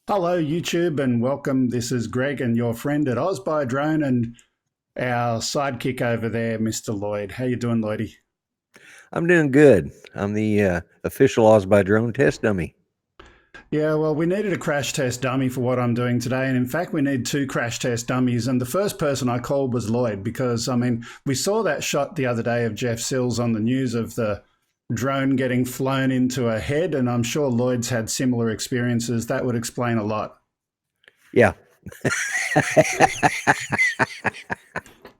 Hello, YouTube, and welcome. This is Greg and your friend at AusBuyDrone and our sidekick over there, Mr. Lloyd. How you doing, Lloydie? I'm doing good. I'm the official Oz by Drone test dummy. Yeah, well, we needed a crash test dummy for what I'm doing today, and in fact, we need two crash test dummies. And the first person I called was Lloyd because, we saw that shot the other day of Jeff Sills on the news of the drone getting flown into a head, and I'm sure Lloyd's had similar experiences. That would explain a lot. Yeah.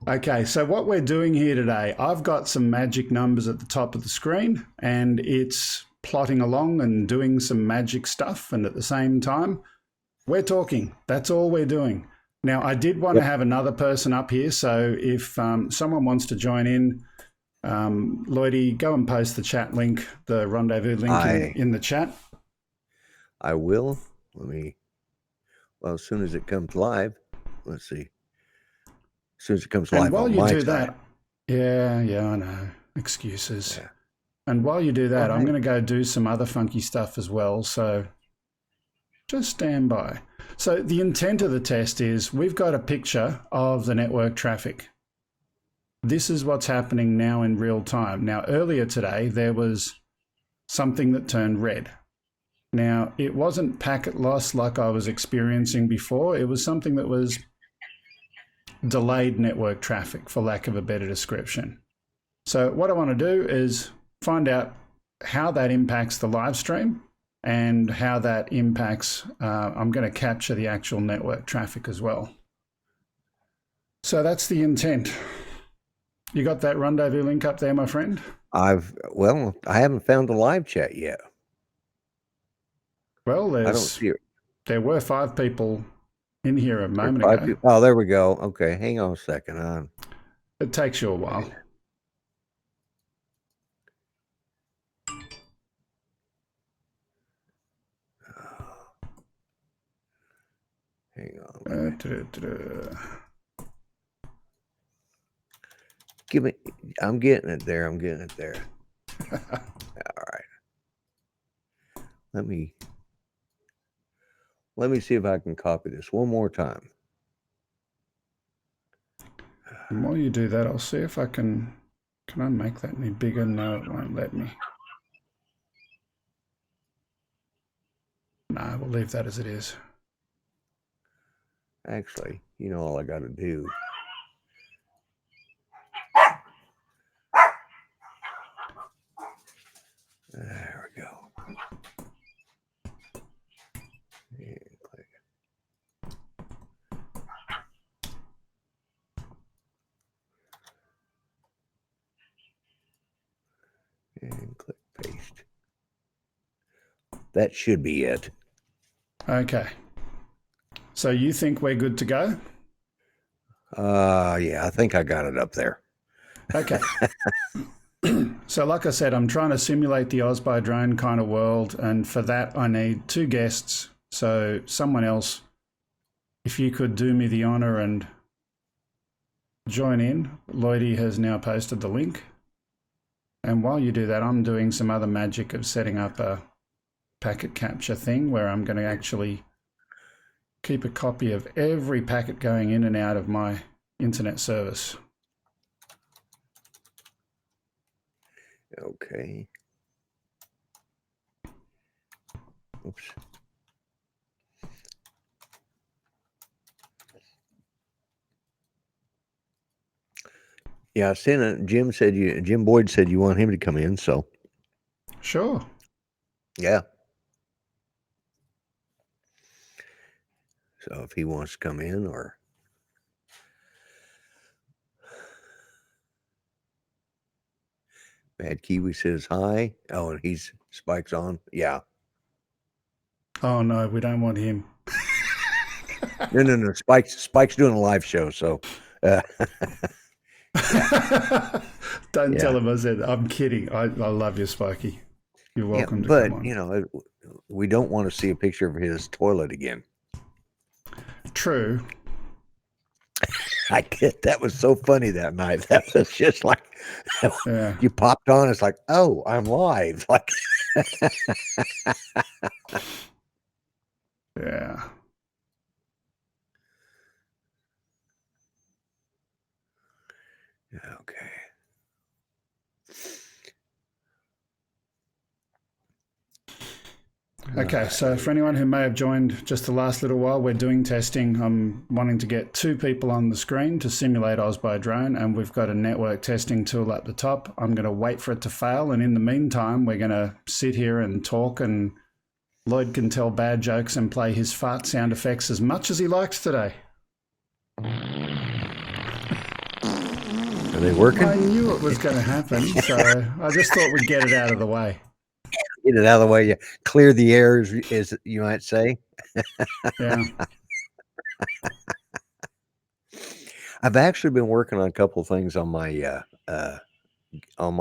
Okay, so what we're doing here today, I've got some magic numbers at the top of the screen and it's plotting along and doing some magic stuff. And at the same time, we're talking. That's all we're doing. Now, I did want to Yep. have another person up here. So if someone wants to join in, Lloydie, go and post the chat link, the rendezvous link I in the chat. I will. As soon as it comes live, let's see. As soon as it comes And live while on you my do side. that, yeah, I know. Excuses. Yeah. And while you do Well, that, I'm hey. going to go do some other funky stuff as well. So just stand by. So the intent of the test is we've got a picture of the network traffic. This is what's happening now in real time. Now, earlier today, there was something that turned red. Now, it wasn't packet loss like I was experiencing before. It was something that was delayed network traffic, for lack of a better description. So what I want to do is find out how that impacts the live stream and how that impacts, I'm going to capture the actual network traffic as well. So that's the intent. You got that rendezvous link up there, my friend? I haven't found the live chat yet. Well, I don't see it. there were 5 people in here a There's moment five ago. people. Oh, there we go. Okay, hang on a second. It takes you a while. Hang on. Give me. I'm getting it there. All right. Let me see if I can copy this one more time. And while you do that, I'll see if I can I make that any bigger? No, it won't let me. No, we'll leave that as it is. Actually, all I got to do. There we go. And click. And click paste. That should be it. Okay. So you think we're good to go? Yeah, I think I got it up there. Okay. So like I said, I'm trying to simulate the AusBuyDrone kind of world, and for that I need 2 guests. So someone else, if you could do me the honor and join in. Lloydie has now posted the link. And while you do that, I'm doing some other magic of setting up a packet capture thing where I'm going to actually keep a copy of every packet going in and out of my internet service. Okay. Oops. Yeah, Jim Boyd said you want him to come in, so Sure. yeah. So if he wants to come in or Bad Kiwi says hi. Oh, and he's Spike's on. Yeah. Oh no, we don't want him. No. Spike's doing a live show, so Don't tell yeah. him I said I'm kidding. I love you, Spiky. You're Yeah, welcome to come but on. we don't want to see a picture of his toilet again. True. I get that was so funny that night. That was just like Yeah. you popped on. It's like, oh, I'm live. Like, Yeah. Okay. Okay, so for anyone who may have joined just the last little while, we're doing testing. I'm wanting to get 2 people on the screen to simulate Oz by Drone, and we've got a network testing tool at the top. I'm going to wait for it to fail, and in the meantime, we're going to sit here and talk, and Lloyd can tell bad jokes and play his fart sound effects as much as he likes today. Are they working? I knew it was going to happen, so I just thought we'd get it out of the way. Get it out of the way. You clear the air, as you might say. Yeah. I've actually been working on a couple of things on my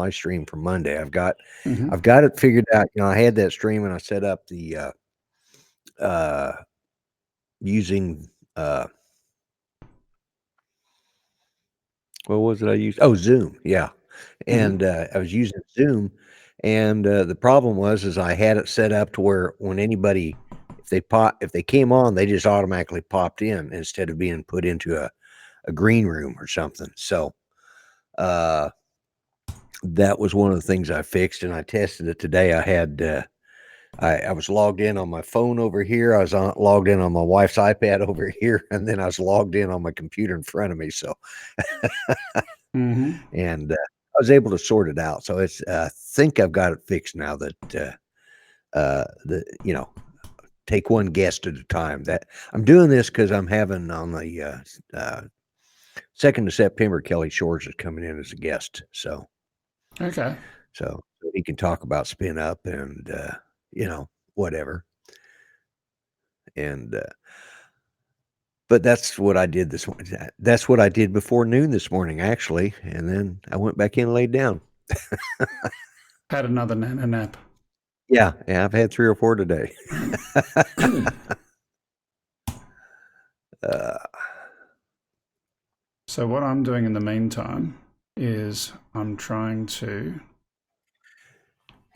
stream for Monday. I've got it figured out. I had that stream and I set up the using what was it I used? Oh, Zoom. Yeah. And I was using Zoom, and the problem was I had it set up to where when anybody if they came on, they just automatically popped in instead of being put into a green room or something. So that was one of the things I fixed, and I tested it today. I had I was logged in on my phone over here. I was logged in on my wife's iPad over here, and then I was logged in on my computer in front of me. So, and I was able to sort it out. So it's I think I've got it fixed now. That take one guest at a time. That I'm doing this because I'm having on the 2nd of September, Kelly Shores is coming in as a guest. So Okay. so he can talk about spin up and whatever. And but that's what I did this morning. That's what I did before noon this morning, actually. And then I went back in and laid down. Had another nana nap. Yeah, I've had 3 or 4 today. So what I'm doing in the meantime is I'm trying to.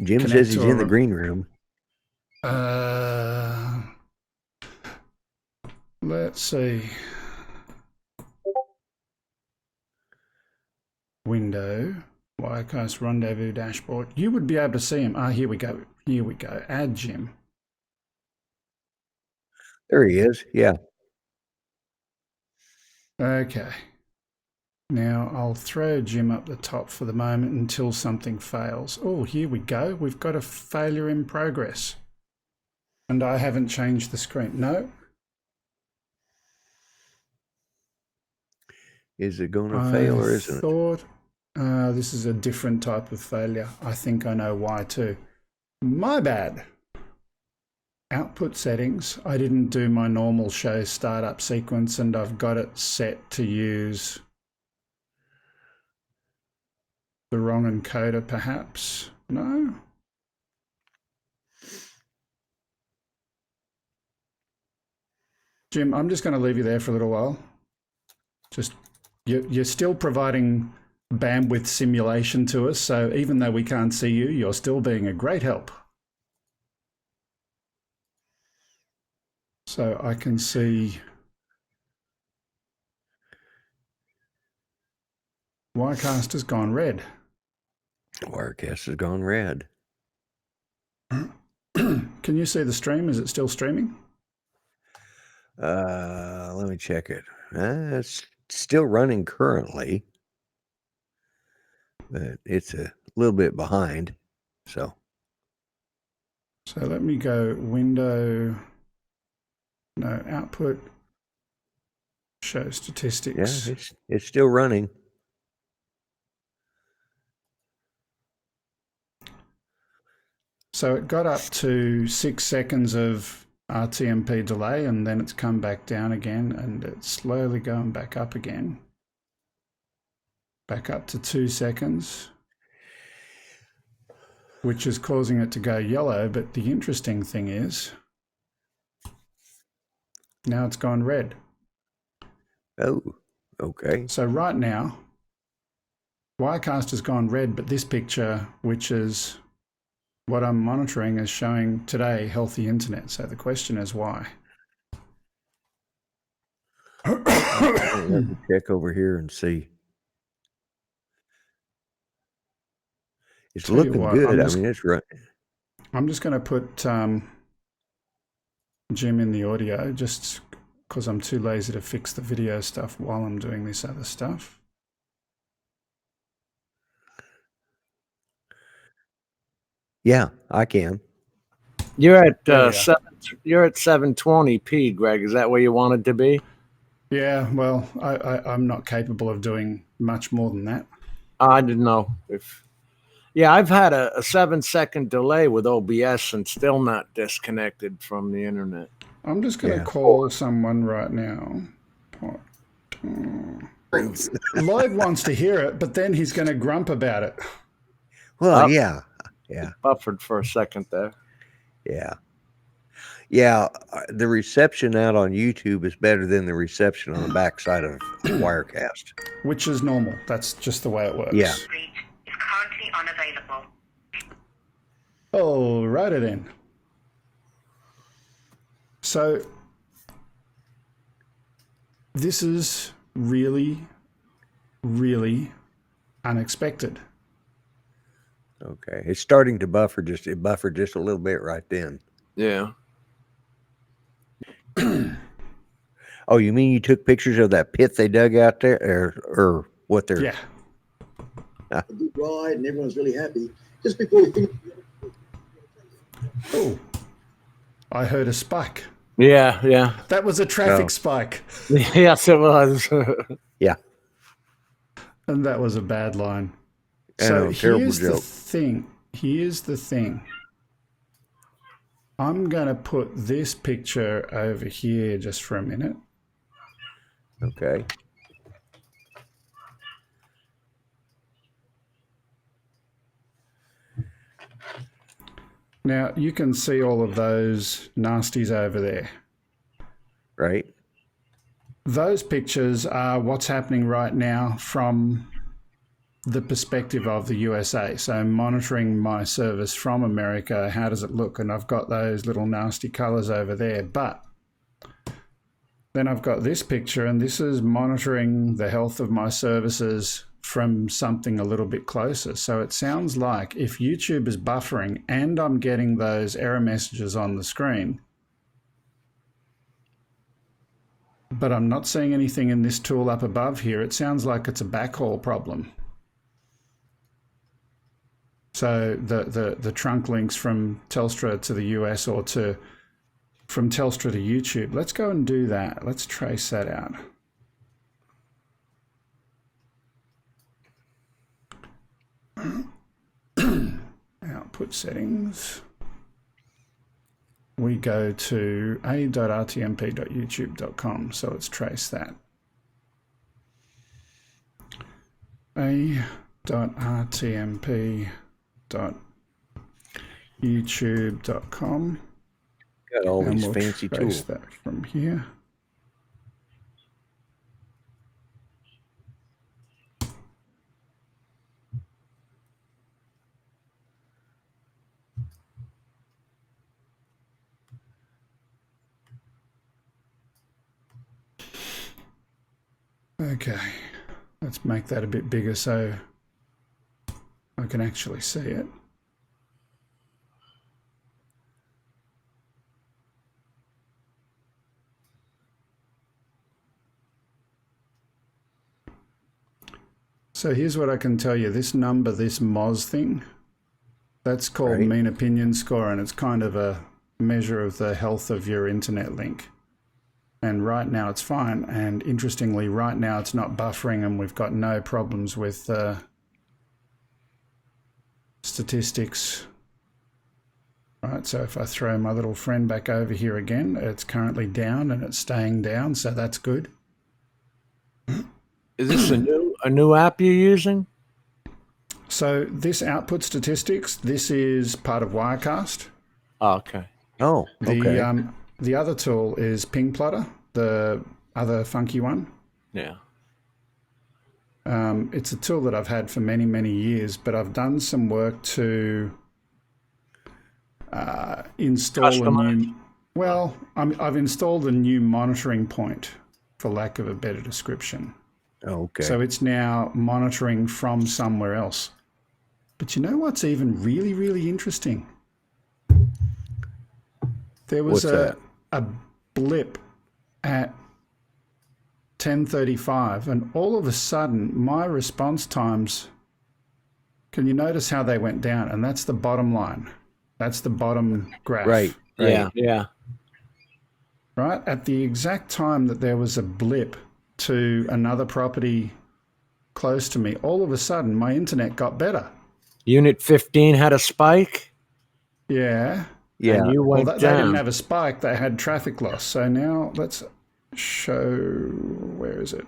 Jim says he's in the green room. Let's see. Window, Wirecast Rendezvous dashboard. You would be able to see him. Here we go. Here we go. Add Jim. There he is. Yeah. Okay. Now I'll throw Jim up the top for the moment until something fails. Oh, here we go. We've got a failure in progress. And I haven't changed the screen. No. Is it going to fail or isn't it? I thought this is a different type of failure. I think I know why too. My bad. Output settings. I didn't do my normal show startup sequence, and I've got it set to use the wrong encoder perhaps. No? Jim, I'm just going to leave you there for a little while. Just you're still providing bandwidth simulation to us, so even though we can't see you, you're still being a great help. So I can see Wirecast has gone red. Wirecast has gone red. Can you see the stream? Is it still streaming? Let me check it. It's still running currently, but it's a little bit behind. So let me go window, no, output, show statistics. Yeah, it's still running. So it got up to 6 seconds of RTMP delay, and then it's come back down again, and it's slowly going back up again. Back up to 2 seconds, which is causing it to go yellow. But the interesting thing is now it's gone red. Oh, okay. So right now, Wirecast has gone red, but this picture, which is what I'm monitoring, is showing today healthy internet. So the question is why? Let me check over here and see. It's Tell you looking what, good. I mean, it's right. I'm just going to put Jim in the audio just because I'm too lazy to fix the video stuff while I'm doing this other stuff. Yeah, I can. You're at There we are. you're at 720p, Greg. Is that where you wanted to be? Yeah, well, I'm not capable of doing much more than that. I didn't know if. Yeah, I've had a 7-second delay with OBS and still not disconnected from the internet. I'm just going to Yeah. call someone right now. Lloyd wants to hear it, but then he's going to grump about it. Well, Up. yeah. Buffered for a second there. Yeah. The reception out on YouTube is better than the reception on the backside of Wirecast. Which is normal. That's just the way it works. Yeah. Is currently unavailable. Alrighty then. So this is really, really unexpected. Okay. It's starting to buffer. It buffered just a little bit right then. Yeah. Oh, you mean you took pictures of that pit they dug out there, or what they're? Yeah. A deep ride, and everyone's really happy. Just before you finish. Oh, I heard a spike. Yeah. That was a traffic spike. Yes, it was. Yeah. And that was a bad line. I So know, terrible here's the joke. thing. Here's the thing. I'm going to put this picture over here just for a minute. Okay. Now, you can see all of those nasties over there. Right. Those pictures are what's happening right now from the perspective of the USA. So monitoring my service from America, how does it look? And I've got those little nasty colors over there. But then I've got this picture, and this is monitoring the health of my services from something a little bit closer. So it sounds like if YouTube is buffering and I'm getting those error messages on the screen, but I'm not seeing anything in this tool up above here, it sounds like it's a backhaul problem. So the trunk links from Telstra to the US or from Telstra to YouTube. Let's go and do that. Let's trace that out. Output settings. We go to a.rtmp.youtube.com. So let's trace that. a.rtmp.youtube.com. Got all And these we'll fancy trace tools. that from here. Okay, let's make that a bit bigger so I can actually see it. So here's what I can tell you. This number, this MOS thing, that's called Right. mean opinion score, and it's kind of a measure of the health of your internet link. And right now it's fine. And interestingly, right now it's not buffering, and we've got no problems with statistics. Right, so if I throw my little friend back over here again, it's currently down and it's staying down, so that's good. Is this a new app you're using? So this output statistics, this is part of Wirecast. Oh, okay. Oh, okay. The other tool is Ping Plotter, the other funky one. Yeah. It's a tool that I've had for many, many years, but I've done some work to install Customize. I've installed a new monitoring point for lack of a better description. Oh, okay. So it's now monitoring from somewhere else. But you know what's even really, really interesting? There was What's a blip at 10:35, and all of a sudden my response times, can you notice how they went down? And that's the bottom line. That's the bottom graph. Right. Yeah, yeah. Right? At the exact time that there was a blip to another property close to me, all of a sudden my internet got better. Unit 15 had a spike. Yeah. Yeah. And you Well, went they down. didn't have a spike. They had traffic loss. So now let's show, where is it?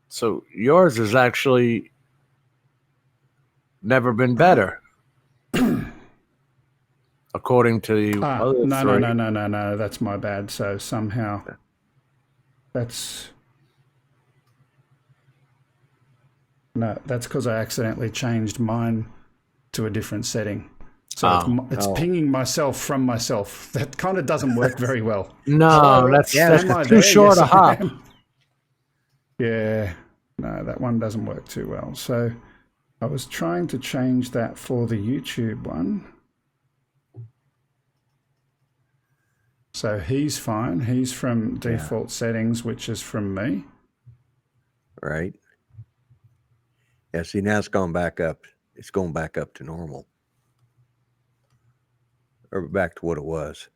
So yours has actually never been better, according to the other No, three. no. That's my bad. So somehow that's because I accidentally changed mine to a different setting. So it's pinging myself from myself. That kind of doesn't work very well. No, that's Am I too there? short Yes, a hop. I am. Yeah, no, that one doesn't work too well. So I was trying to change that for the YouTube one. So he's fine. He's from default settings, which is from me. Right. Yeah. See, now it's gone back up. It's going back up to normal, or back to what it was.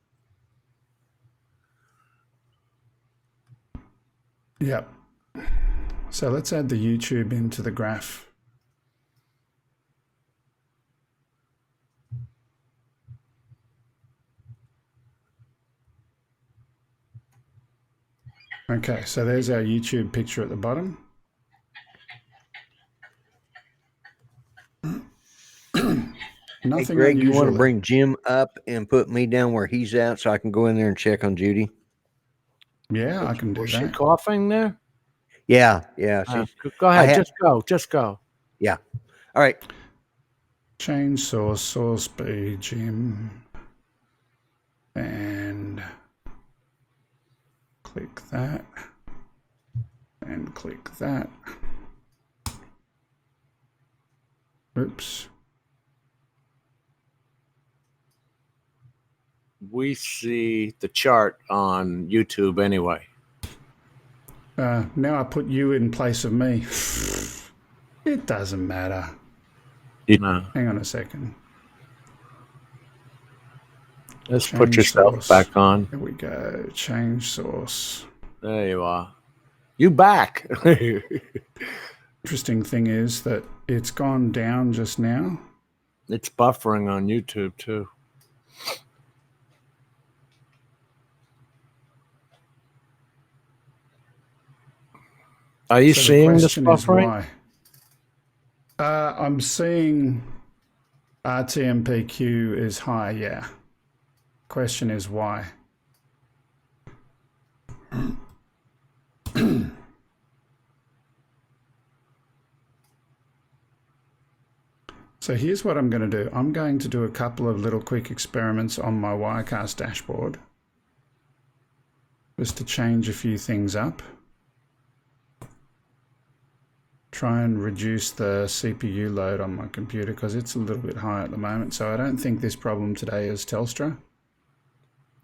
Yep. So let's add the YouTube into the graph. Okay, so there's our YouTube picture at the bottom. Nothing Hey, Greg, you want unusual. to bring Jim up and put me down where he's at so I can go in there and check on Judy? Yeah, I can do Was she that. coughing there? Yeah. Yeah. She's, Go ahead. had- Just go. yeah. All right. Change source B, Jim. And click that. And click that. Oops. We see the chart on YouTube anyway. Now I put you in place of me. It doesn't matter. No. Hang on a second. Let's put Change yourself source. back on. There we go. Change source. There you are. You back. Interesting thing is that it's gone down just now. It's buffering on YouTube too. Are you So the seeing this question is buffering? why? I'm seeing RTMPQ is high, yeah. Question is why? So here's what I'm going to do. I'm going to do a couple of little quick experiments on my Wirecast dashboard just to change a few things up. Try and reduce the CPU load on my computer because it's a little bit high at the moment. So I don't think this problem today is Telstra.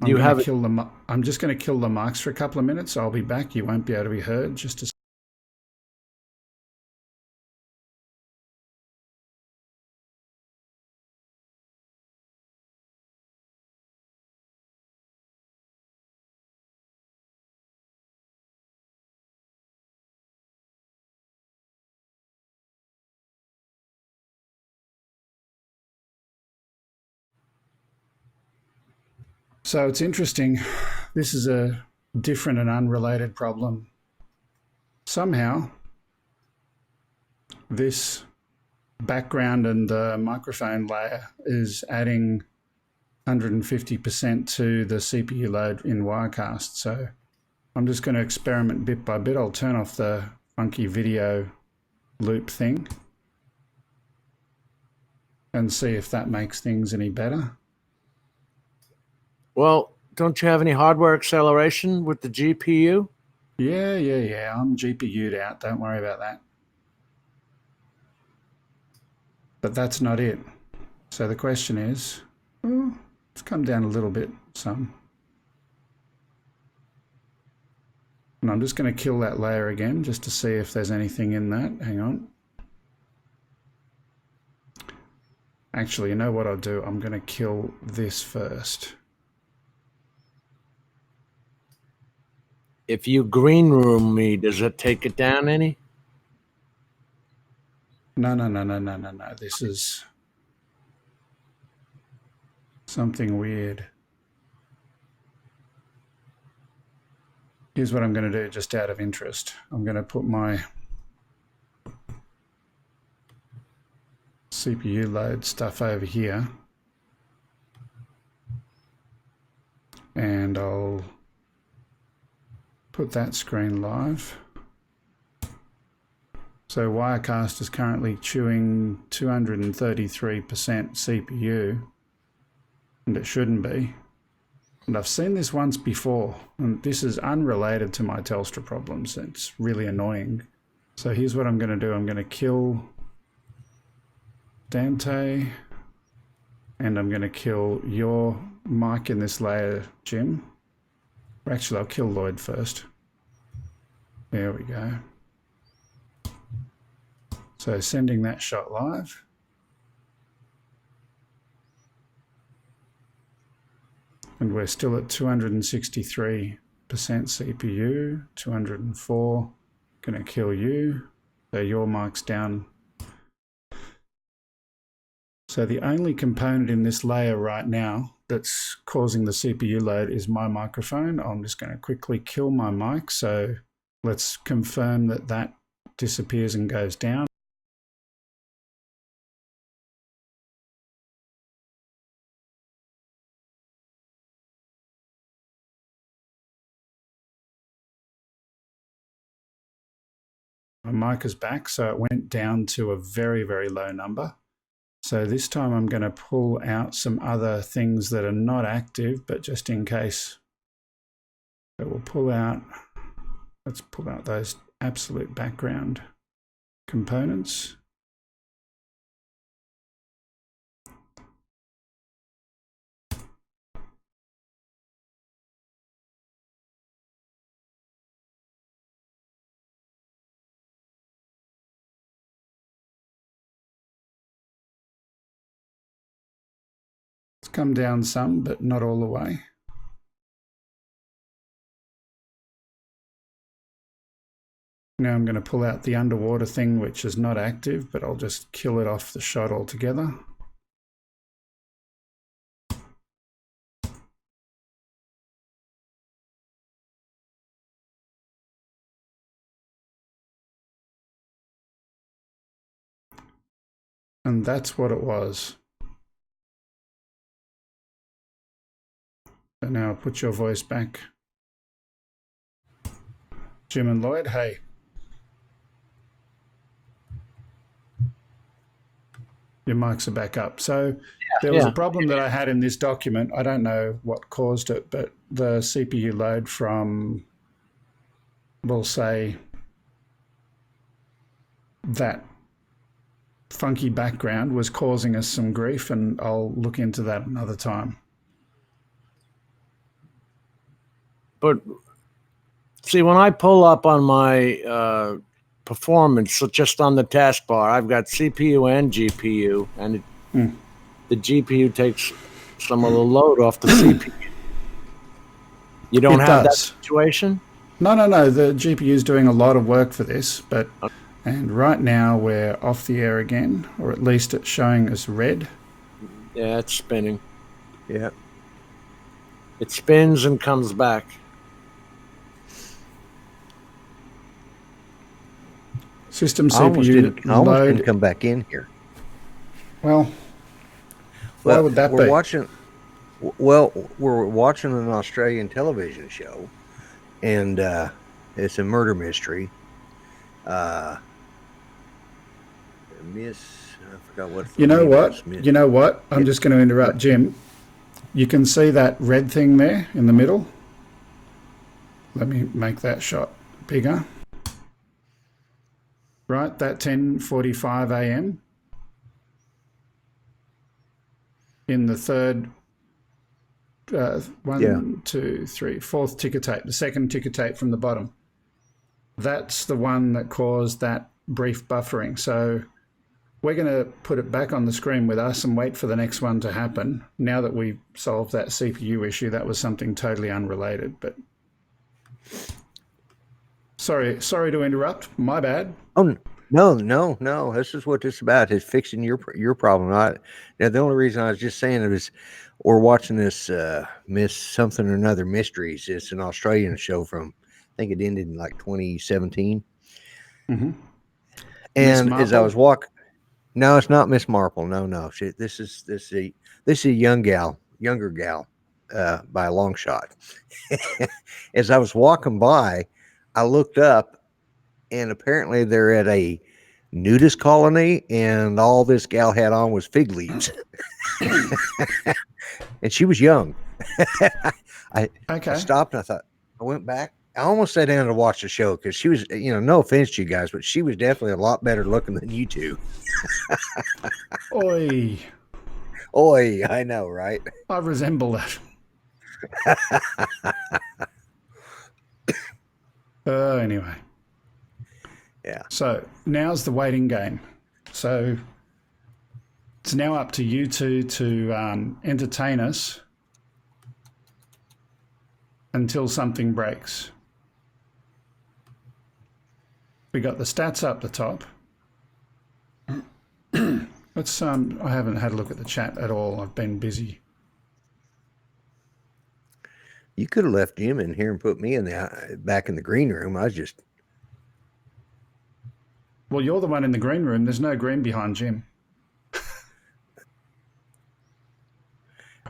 I'm just going to kill the mics for a couple of minutes. I'll be back. You won't be able to be heard. Just a So it's interesting. This is a different and unrelated problem. Somehow, this background and the microphone layer is adding 150% to the CPU load in Wirecast. So I'm just going to experiment bit by bit. I'll turn off the funky video loop thing and see if that makes things any better. Well, don't you have any hardware acceleration with the GPU? Yeah. I'm GPU'd out. Don't worry about that. But that's not it. So the question is, let's come down a little bit, some. And I'm just going to kill that layer again just to see if there's anything in that. Hang on. Actually, you know what I'll do? I'm going to kill this first. If you green room me, does it take it down any? No. This is something weird. Here's what I'm going to do just out of interest. I'm going to put my CPU load stuff over here. And I'll put that screen live. So Wirecast is currently chewing 233% CPU, and it shouldn't be. And I've seen this once before, and this is unrelated to my Telstra problems. It's really annoying. So here's what I'm going to do. I'm going to kill Dante, and I'm going to kill your mic in this layer, Jim. Or actually, I'll kill Lloyd first. There we go. So sending that shot live. And we're still at 263% CPU, 204. Gonna kill you. So your mic's down. So the only component in this layer right now that's causing the CPU load is my microphone. I'm just going to quickly kill my mic. So let's confirm that that disappears and goes down. My mic is back, so it went down to a very, very low number. So this time I'm going to pull out some other things that are not active, but just in case. So we'll pull out, let's pull out those absolute background components. Come down some, but not all the way. Now I'm going to pull out the underwater thing, which is not active, but I'll just kill it off the shot altogether. And that's what it was. So now I'll put your voice back. Jim and Lloyd, hey. Your mics are back up. So there was a problem that I had in this document. I don't know what caused it, but the CPU load from, we'll say, that funky background was causing us some grief, and I'll look into that another time. But see, when I pull up on my performance, so just on the taskbar, I've got CPU and GPU, and the GPU takes some of the load off the CPU. You don't have that situation? No. The GPU is doing a lot of work for this, but and right now we're off the air again, or at least it's showing us red. Yeah, it's spinning. Yeah. It spins and comes back. System I almost CPU didn't load. come back in here. Well, why would that be? We're watching an Australian television show, and it's a murder mystery. I forgot what. You know what? I'm just going to interrupt, Jim. you can see that red thing there in the middle. Let me make that shot bigger. Right, that 10:45 a.m. in the third, fourth ticker tape, the second ticker tape from the bottom. That's the one that caused that brief buffering. So we're going to put it back on the screen with us and wait for the next one to happen. Now that we've solved that CPU issue, that was something totally unrelated. But sorry to interrupt. My bad. Oh no! This is what this is about. Is fixing your problem. Now the only reason I was just saying it was we're watching this Miss Something or Another Mysteries. It's an Australian show from, I think it ended in like 2017. Mm-hmm. And as I was walking, no, it's not Miss Marple. No. This is a younger gal, by a long shot. As I was walking by, I looked up, and apparently they're at a nudist colony, and all this gal had on was fig leaves. And she was young. I stopped and I went back. I almost sat down to watch the show because she was, no offense to you guys, but she was definitely a lot better looking than you two. Oi, I know, right? I resemble that. Anyway. Yeah. So now's the waiting game. So it's now up to you two to entertain us until something breaks. We got the stats up the top. Let's I haven't had a look at the chat at all. I've been busy. You could have left Jim in here and put me in back in the green room. I was just. Well, you're the one in the green room. There's no green behind Jim.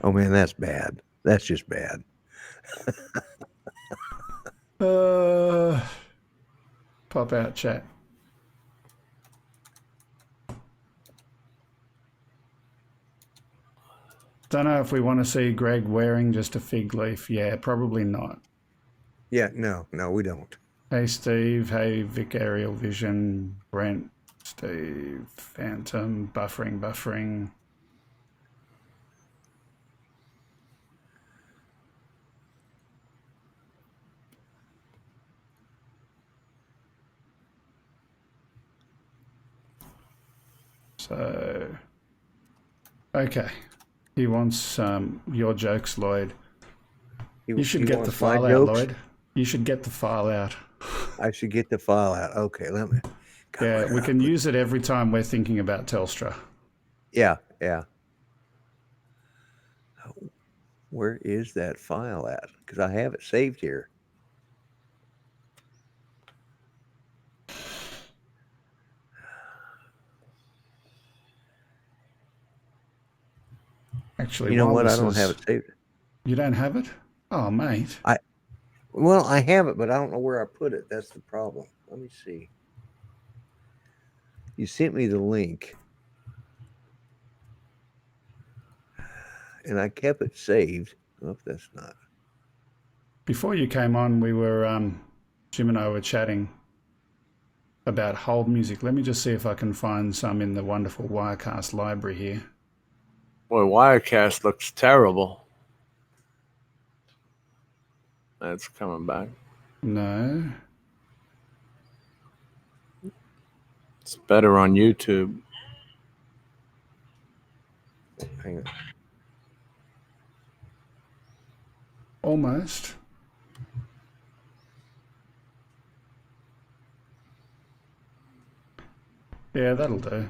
Oh man, that's bad. That's just bad. Pop out chat. Don't know if we want to see Greg wearing just a fig leaf. Yeah, probably not. Yeah, no, we don't. Hey, Steve. Hey, Vic Aerial Vision. Brent. Steve. Phantom. Buffering. So, okay. He wants your jokes, Lloyd. You should get the file out, Lloyd. You should get the file out. I should get the file out. Okay, let me. Yeah, we can use it every time we're thinking about Telstra. Yeah. Where is that file at? Because I have it saved here. Actually, you know what? I don't have it saved. You don't have it? Oh, mate. I have it, but I don't know where I put it. That's the problem. Let me see. You sent me the link, and I kept it saved. Oh, that's not. Before you came on, we were Jim and I were chatting about hold music. Let me just see if I can find some in the wonderful Wirecast library here. Boy, Wirecast looks terrible. That's coming back. No. It's better on YouTube. Hang on. Almost. Yeah, that'll do.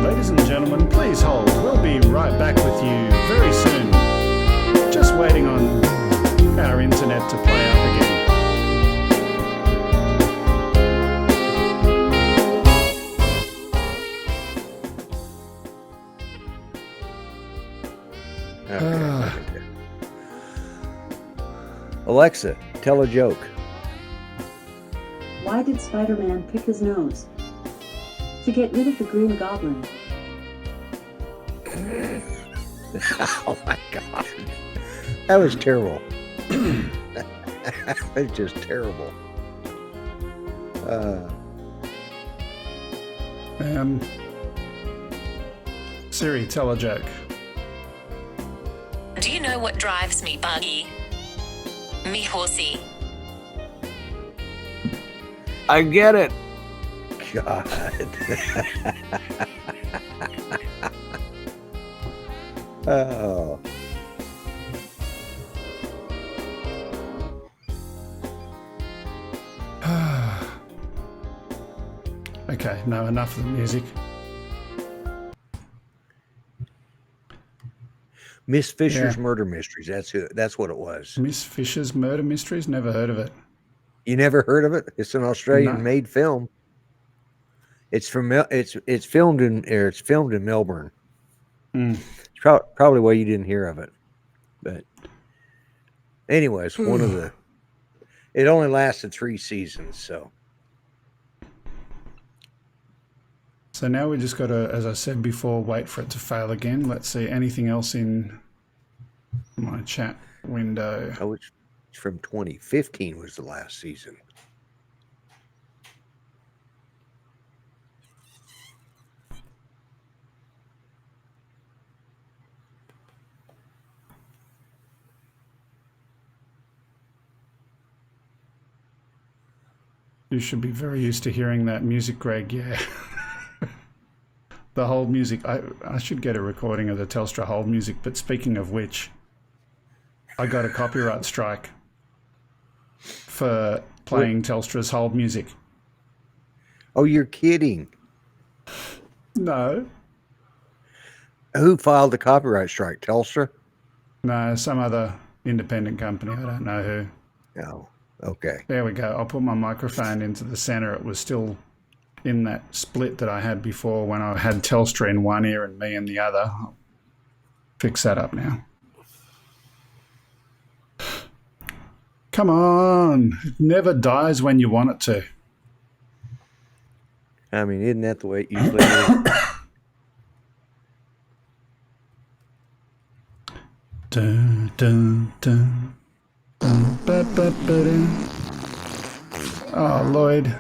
Ladies and gentlemen, please hold. We'll be right back with you very soon. Just waiting on our internet to play up again. Okay. Alexa, tell a joke. Why did Spider-Man pick his nose? To get rid of the Green Goblin. Oh my God. That was terrible. That was just terrible. Siri, tell a joke. Do you know what drives me buggy? Me horsey. I get it. God. Oh. Okay, no, enough of the music. Miss Fisher's Yeah. Murder Mysteries. That's what it was. Miss Fisher's Murder Mysteries? Never heard of it. You never heard of it? It's an Australian-made film. It's filmed in Melbourne. Mm. It's probably why you didn't hear of it. But anyways, one of the. It only lasted 3 seasons, so. So now we just got to, as I said before, wait for it to fail again. Let's see anything else in my chat window. Oh, it's from 2015 was the last season. You should be very used to hearing that music, Greg. Yeah. The hold music. I should get a recording of the Telstra hold music. But speaking of which, I got a copyright strike for playing Telstra's hold music. Oh, you're kidding. No. Who filed the copyright strike? Telstra? No, some other independent company. I don't know who. No. Okay. There we go. I'll put my microphone into the center. It was still in that split that I had before when I had Telstra in one ear and me in the other. I'll fix that up now. Come on. It never dies when you want it to. I mean, isn't that the way it usually is? Dun, dun, dun. Dun, ba, ba, ba, dun. Oh, Lloyd.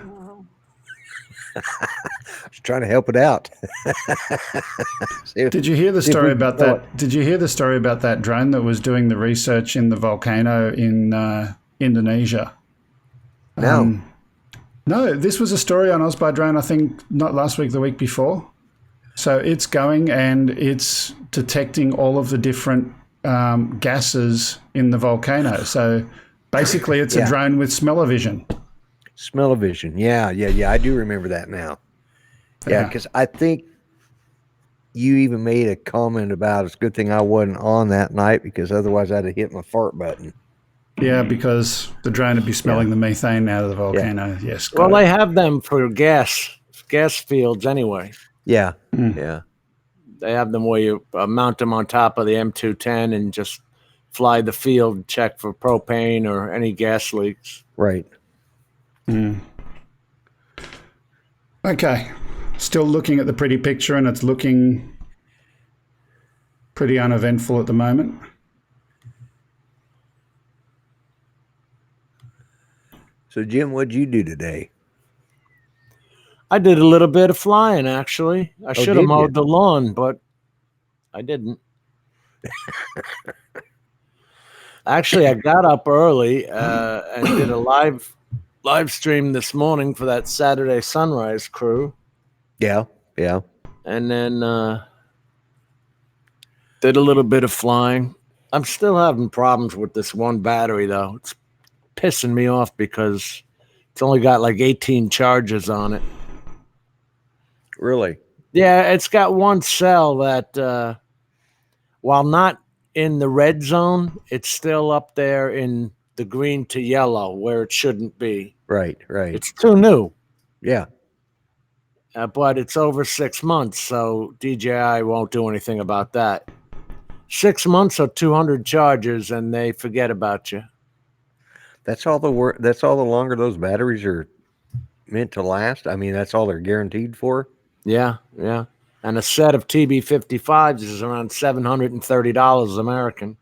I was trying to help it out. Did you hear the story about that? Did you hear the story about that drone that was doing the research in the volcano in Indonesia? No. No, this was a story on Ausby Drone, I think not last week, the week before. So it's going and it's detecting all of the different gases in the volcano. So basically it's a drone with smell-o-vision. Smell-o-vision. Yeah. I do remember that now. Yeah, because I think you even made a comment about it's a good thing I wasn't on that night because otherwise I'd have hit my fart button. Yeah, because the drone would be smelling the methane out of the volcano. Yeah. Yes. Well, they have them for gas fields anyway. Yeah. Yeah. They have them where you mount them on top of the M210 and just fly the field, check for propane or any gas leaks. Right. Okay. Still looking at the pretty picture and it's looking pretty uneventful at the moment. So, Jim, what'd you do today? I did a little bit of flying, actually. I should have did mowed you? the lawn, but I didn't. Actually, I got up early and did a live stream this morning for that Saturday Sunrise crew. Yeah. And then did a little bit of flying. I'm still having problems with this one battery, though. It's pissing me off because it's only got like 18 charges on it. Really? Yeah, it's got one cell that, while not in the red zone, it's still up there in the green to yellow where it shouldn't be. Right. It's too new. Yeah. But it's over 6 months, so DJI won't do anything about that. 6 months or 200 charges, and they forget about you. That's all the work. That's all the longer those batteries are meant to last? I mean, that's all they're guaranteed for? Yeah, yeah. And a set of TB55s is around $730 American.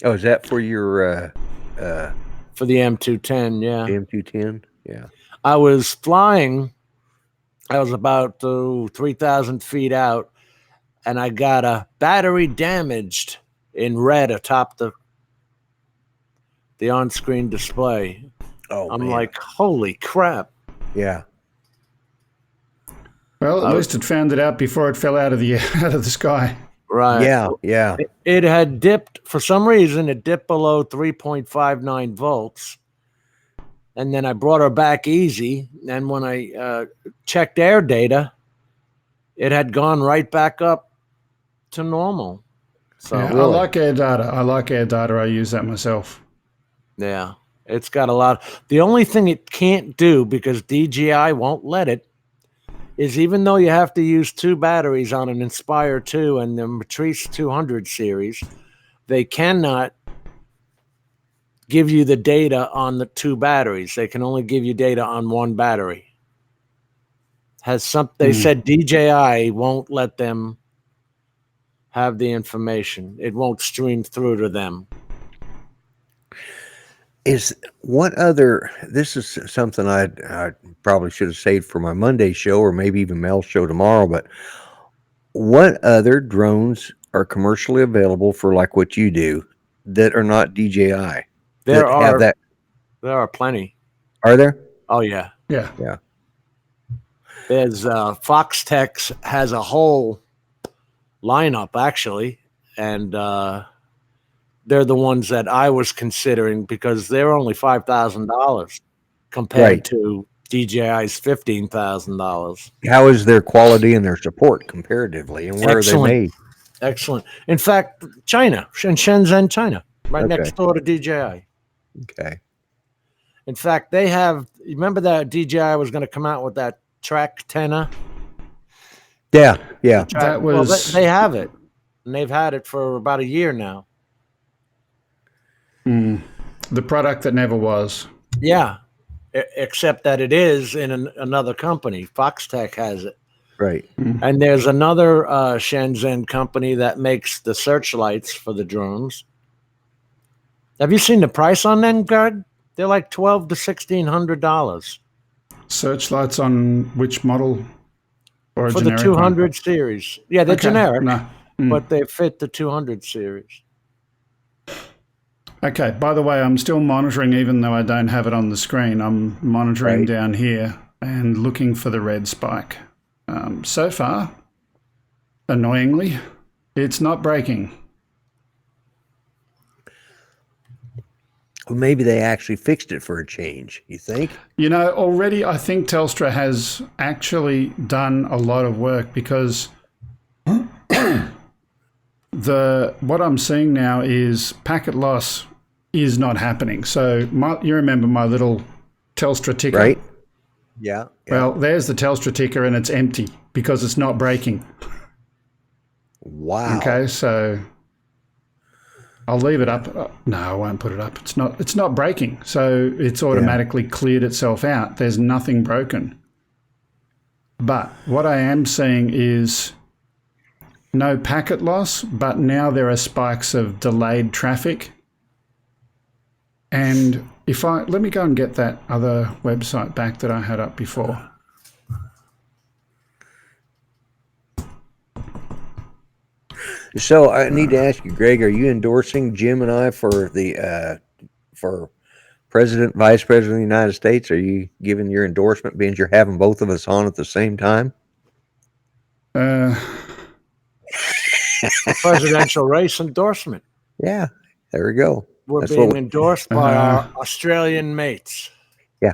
Oh, is that for your For the M210, yeah. M210? Yeah. I was flying. I was about 3,000 feet out, and I got a battery damaged in red atop the on-screen display. Oh, I'm man. like, holy crap. Yeah. Well, at least it found it out before it fell out of the sky. Right. Yeah, yeah. It had dipped, for some reason, it dipped below 3.59 volts. And then I brought her back easy. And when I checked air data, it had gone right back up to normal. So, Yeah, I like air data. I use that myself. yeah, it's got a lot. The only thing it can't do, because DJI won't let it, is even though you have to use 2 batteries on an Inspire 2 and the Matrice 200 series, they cannot give you the data on the 2 batteries. They can only give you data on 1 battery. They said DJI won't let them have the information. It won't stream through to them. This is something I probably should have saved for my Monday show, or maybe even Mel's show tomorrow, but what other drones are commercially available for like what you do that are not DJI? There have that? There are plenty. Are there? Oh yeah. Yeah. Yeah. There's Foxtex has a whole lineup actually, and they're the ones that I was considering because they're only $5,000 compared Right. to DJI's $15,000. How is their quality and their support comparatively, and where Excellent. are they made? Excellent. In fact, China, in Shenzhen, China, right Okay. next door to DJI. Okay. In fact, they have. Remember that DJI was going to come out with that track tenor? Yeah. Yeah. That Well, was they have it, and they've had it for about a year now. the product that never was. Yeah, except that it is in another company. Foxtech has it. Right. And there's another Shenzhen company that makes the searchlights for the drones. Have you seen the price on them, Gard? They're like $1,200 to $1,600 Searchlights on which model? Or a for the generic 200 series. Yeah, they're Okay, generic, no. but they fit the 200 series. Okay, by the way, I'm still monitoring even though I don't have it on the screen. I'm monitoring Right. down here and looking for the red spike. So far, annoyingly, it's not breaking. Well, maybe they actually fixed it for a change. You think? You know, already I think Telstra has actually done a lot of work because what I'm seeing now is packet loss is not happening. So you remember my little Telstra ticker? Right. Yeah. Well, there's the Telstra ticker and it's empty because it's not breaking. Wow. Okay, so I'll leave it up. No, I won't put it up. It's not breaking. So it's automatically cleared itself out. There's nothing broken. But what I am seeing is no packet loss, but now there are spikes of delayed traffic. And let me go and get that other website back that I had up before. So I need to ask you, Greg, are you endorsing Jim and I for the for president, vice president of the United States? Are you giving your endorsement, being you're having both of us on at the same time? Presidential race endorsement. Yeah, there we go. We're That's being what we- endorsed by our Australian mates. Yeah.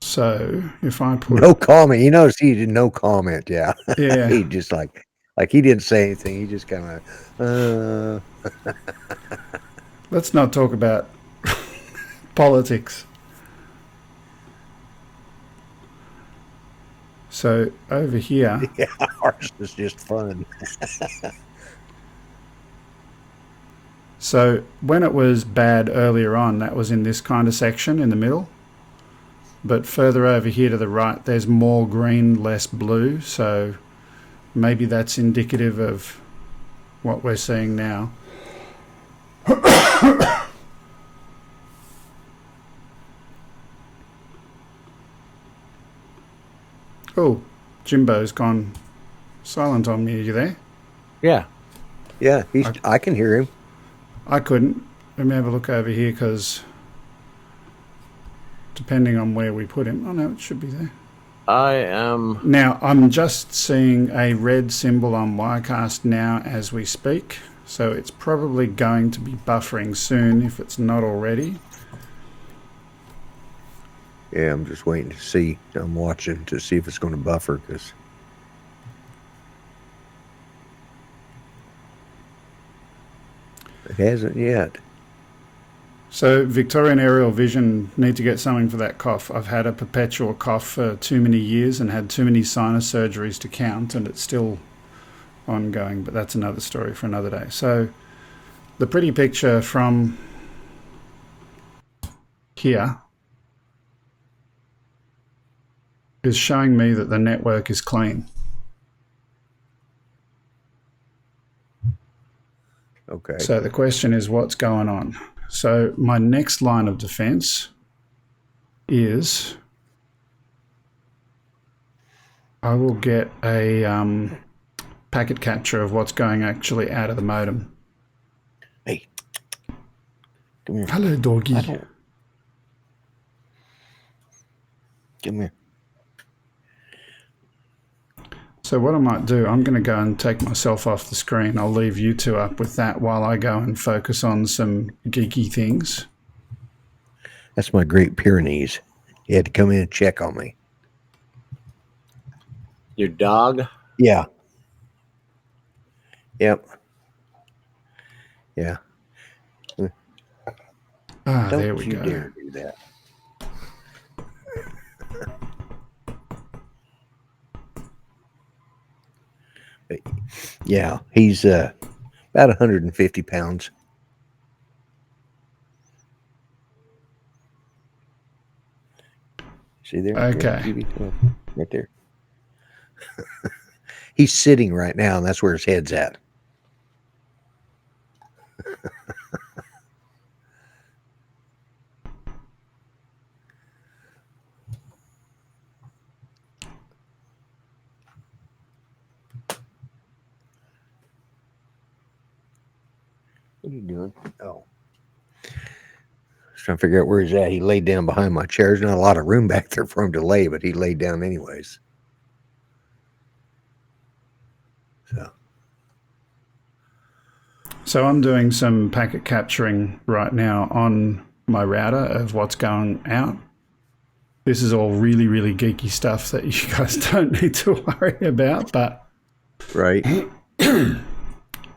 So if I put No comment. You notice he did no comment. Yeah. Yeah. He just like he didn't say anything. He just kind of. Let's not talk about politics. So over here, Yeah, ours is just fun. So when it was bad earlier on, that was in this kind of section in the middle. But further over here to the right, there's more green, less blue. So maybe that's indicative of what we're seeing now. Oh, Jimbo's gone silent on me. Are you there? Yeah. Yeah, I can hear him. I couldn't. Let me have a look over here because depending on where we put him. Oh no, it should be there. I am. Now, I'm just seeing a red symbol on Wirecast now as we speak. So it's probably going to be buffering soon if it's not already. Yeah, I'm just waiting to see. I'm watching to see if it's going to buffer because it hasn't yet. So Victorian Aerial Vision need to get something for that cough. I've had a perpetual cough for too many years and had too many sinus surgeries to count, and it's still ongoing, but that's another story for another day. So the pretty picture from here is showing me that the network is clean. Okay. So the question is, what's going on? So my next line of defense is I will get a packet capture of what's going actually out of the modem. Hey, come here. Hello, doggy. Come here. So what I might do, I'm going to go and take myself off the screen. I'll leave you two up with that while I go and focus on some geeky things. That's my Great Pyrenees. He had to come in and check on me. Your dog? Yeah. Yep. Yeah. Ah, Don't there we you go. dare do that. Yeah, he's about 150 pounds. See there? Okay. Right there. He's sitting right now, and that's where his head's at. What are you doing? Oh. I was trying to figure out where he's at. He laid down behind my chair. There's not a lot of room back there for him to lay, but he laid down anyways. So I'm doing some packet capturing right now on my router of what's going out. This is all really, really geeky stuff that you guys don't need to worry about, but Right.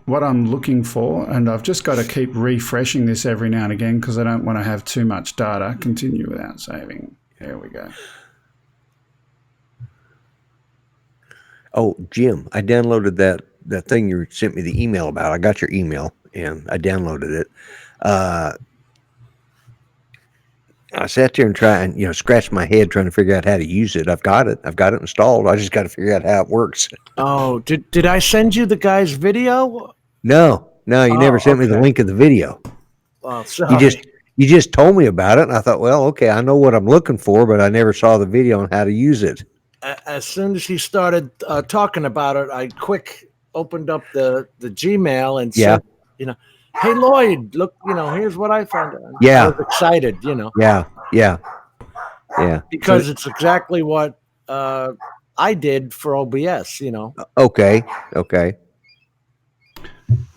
what I'm looking for, and I've just got to keep refreshing this every now and again because I don't want to have too much data. Continue without saving. There we go. Oh, Jim, I downloaded that thing you sent me the email about. I got your email and I downloaded it. I sat there and tried and scratched my head trying to figure out how to use it. I've got it installed. I just got to figure out how it works. Oh, did I send you the guy's video? No, you never sent me the link of the video. Oh, sorry. You just told me about it, and I thought, well, okay, I know what I'm looking for, but I never saw the video on how to use it. As soon as he started talking about it, I quick opened up the Gmail and said, hey Lloyd, look, here's what I found. Yeah. I was excited, Yeah. because it's exactly what I did for OBS, Okay.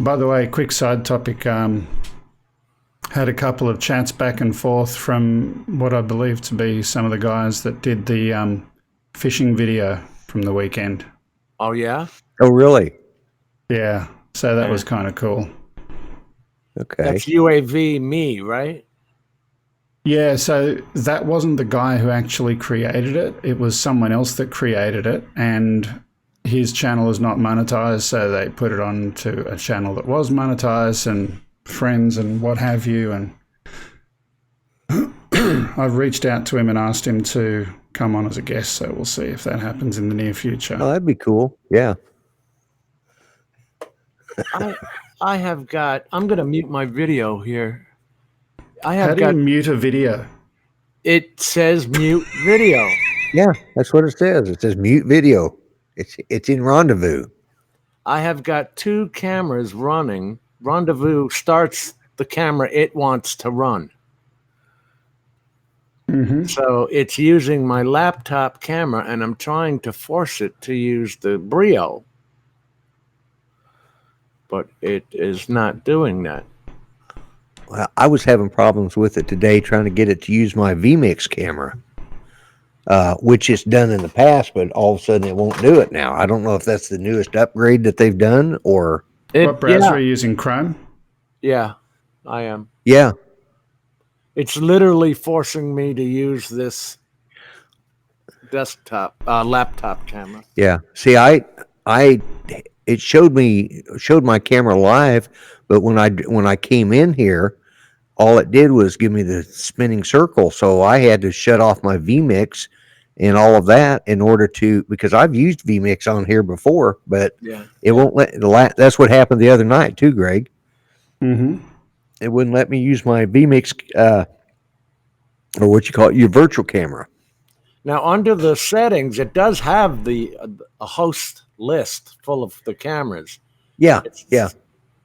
By the way, quick side topic. Had a couple of chats back and forth from what I believe to be some of the guys that did the fishing video from the weekend. Oh yeah. Oh really? Yeah. So that was kind of cool. Okay. That's UAV me, right? Yeah, so that wasn't the guy who actually created it. It was someone else that created it, and his channel is not monetized, so they put it on to a channel that was monetized, and friends and what have you. And I've reached out to him and asked him to come on as a guest, so we'll see if that happens in the near future. Oh, that'd be cool. Yeah. I have got. I'm going to mute my video here. I How have do you got. mute a video? It says mute video. Yeah, that's what it says. It says mute video. It's in Rendezvous. I have got 2 cameras running. Rendezvous starts the camera it wants to run. Mm-hmm. So it's using my laptop camera, and I'm trying to force it to use the Brio. But it is not doing that. Well, I was having problems with it today trying to get it to use my vMix camera, which it's done in the past, but all of a sudden it won't do it now. I don't know if that's the newest upgrade that they've done or... What browser are you using, Chrome? Yeah, I am. Yeah. It's literally forcing me to use this laptop camera. Yeah. See, it showed my camera live, but when I came in here, all it did was give me the spinning circle. So I had to shut off my vMix and all of that in order to, because I've used vMix on here before, but Yeah. it won't that's what happened the other night too, Greg. Mm-hmm. It wouldn't let me use my vMix, or what you call it, your virtual camera. Now, under the settings, it does have a host list full of the cameras. Yeah. Yeah.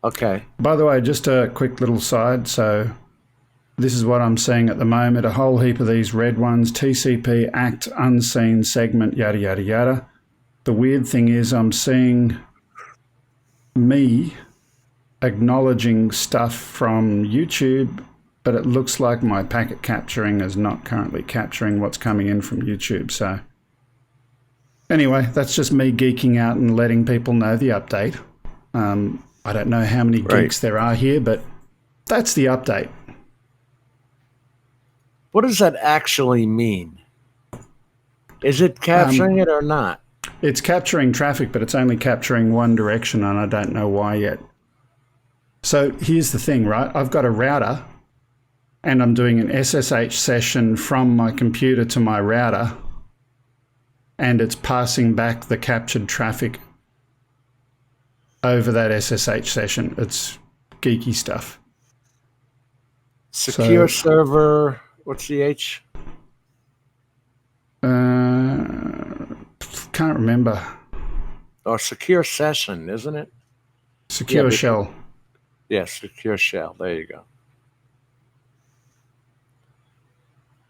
Okay. By the way, just a quick little side. So this is what I'm seeing at the moment. A whole heap of these red ones, TCP, ACT, unseen, segment, yada, yada, yada. The weird thing is I'm seeing me acknowledging stuff from YouTube, but it looks like my packet capturing is not currently capturing what's coming in from YouTube. So anyway, that's just me geeking out and letting people know the update. I don't know how many geeks there are here, but that's the update. What does that actually mean? Is it capturing it or not? It's capturing traffic, but it's only capturing one direction, and I don't know why yet. So here's the thing, right? I've got a router, and I'm doing an SSH session from my computer to my router, and it's passing back the captured traffic over that SSH session. It's geeky stuff. Secure server, what's the H? Can't remember. Or secure session, isn't it? Secure shell. Yes, secure shell. There you go.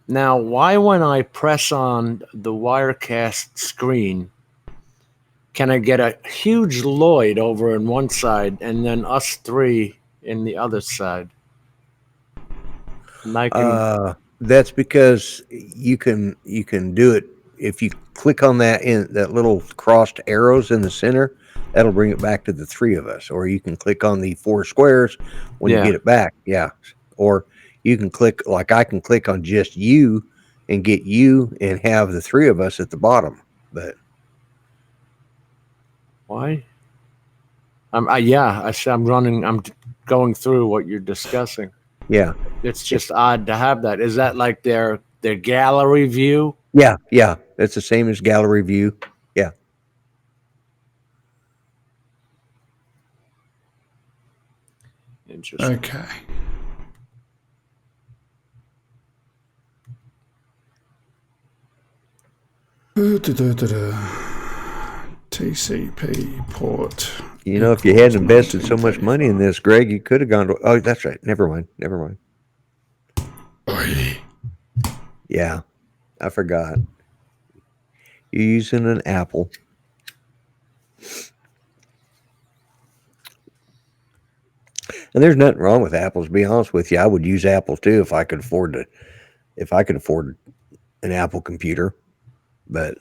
Now, why when I press on the Wirecast screen, can I get a huge Lloyd over in one side and then us 3 in the other side? And I can, that's because you can do it if you click on that little crossed arrows in the center. That'll bring it back to the 3 of us. Or you can click on the 4 squares when you get it back. Yeah. Or you can click, like I can click on just you and get you and have the 3 of us at the bottom. But why? I'm going through what you're discussing. yeah. It's just odd to have that. Is that like their gallery view? Yeah. Yeah. It's the same as gallery view. Yeah. Interesting. Okay. TCP port. You know, if you hadn't invested so much money in this, Greg, you could have gone to. Oh, that's right. Never mind. Oy. Yeah, I forgot. You're using an Apple. And there's nothing wrong with Apples. To be honest with you, I would use Apples too if I could afford to. If I could afford an Apple computer, but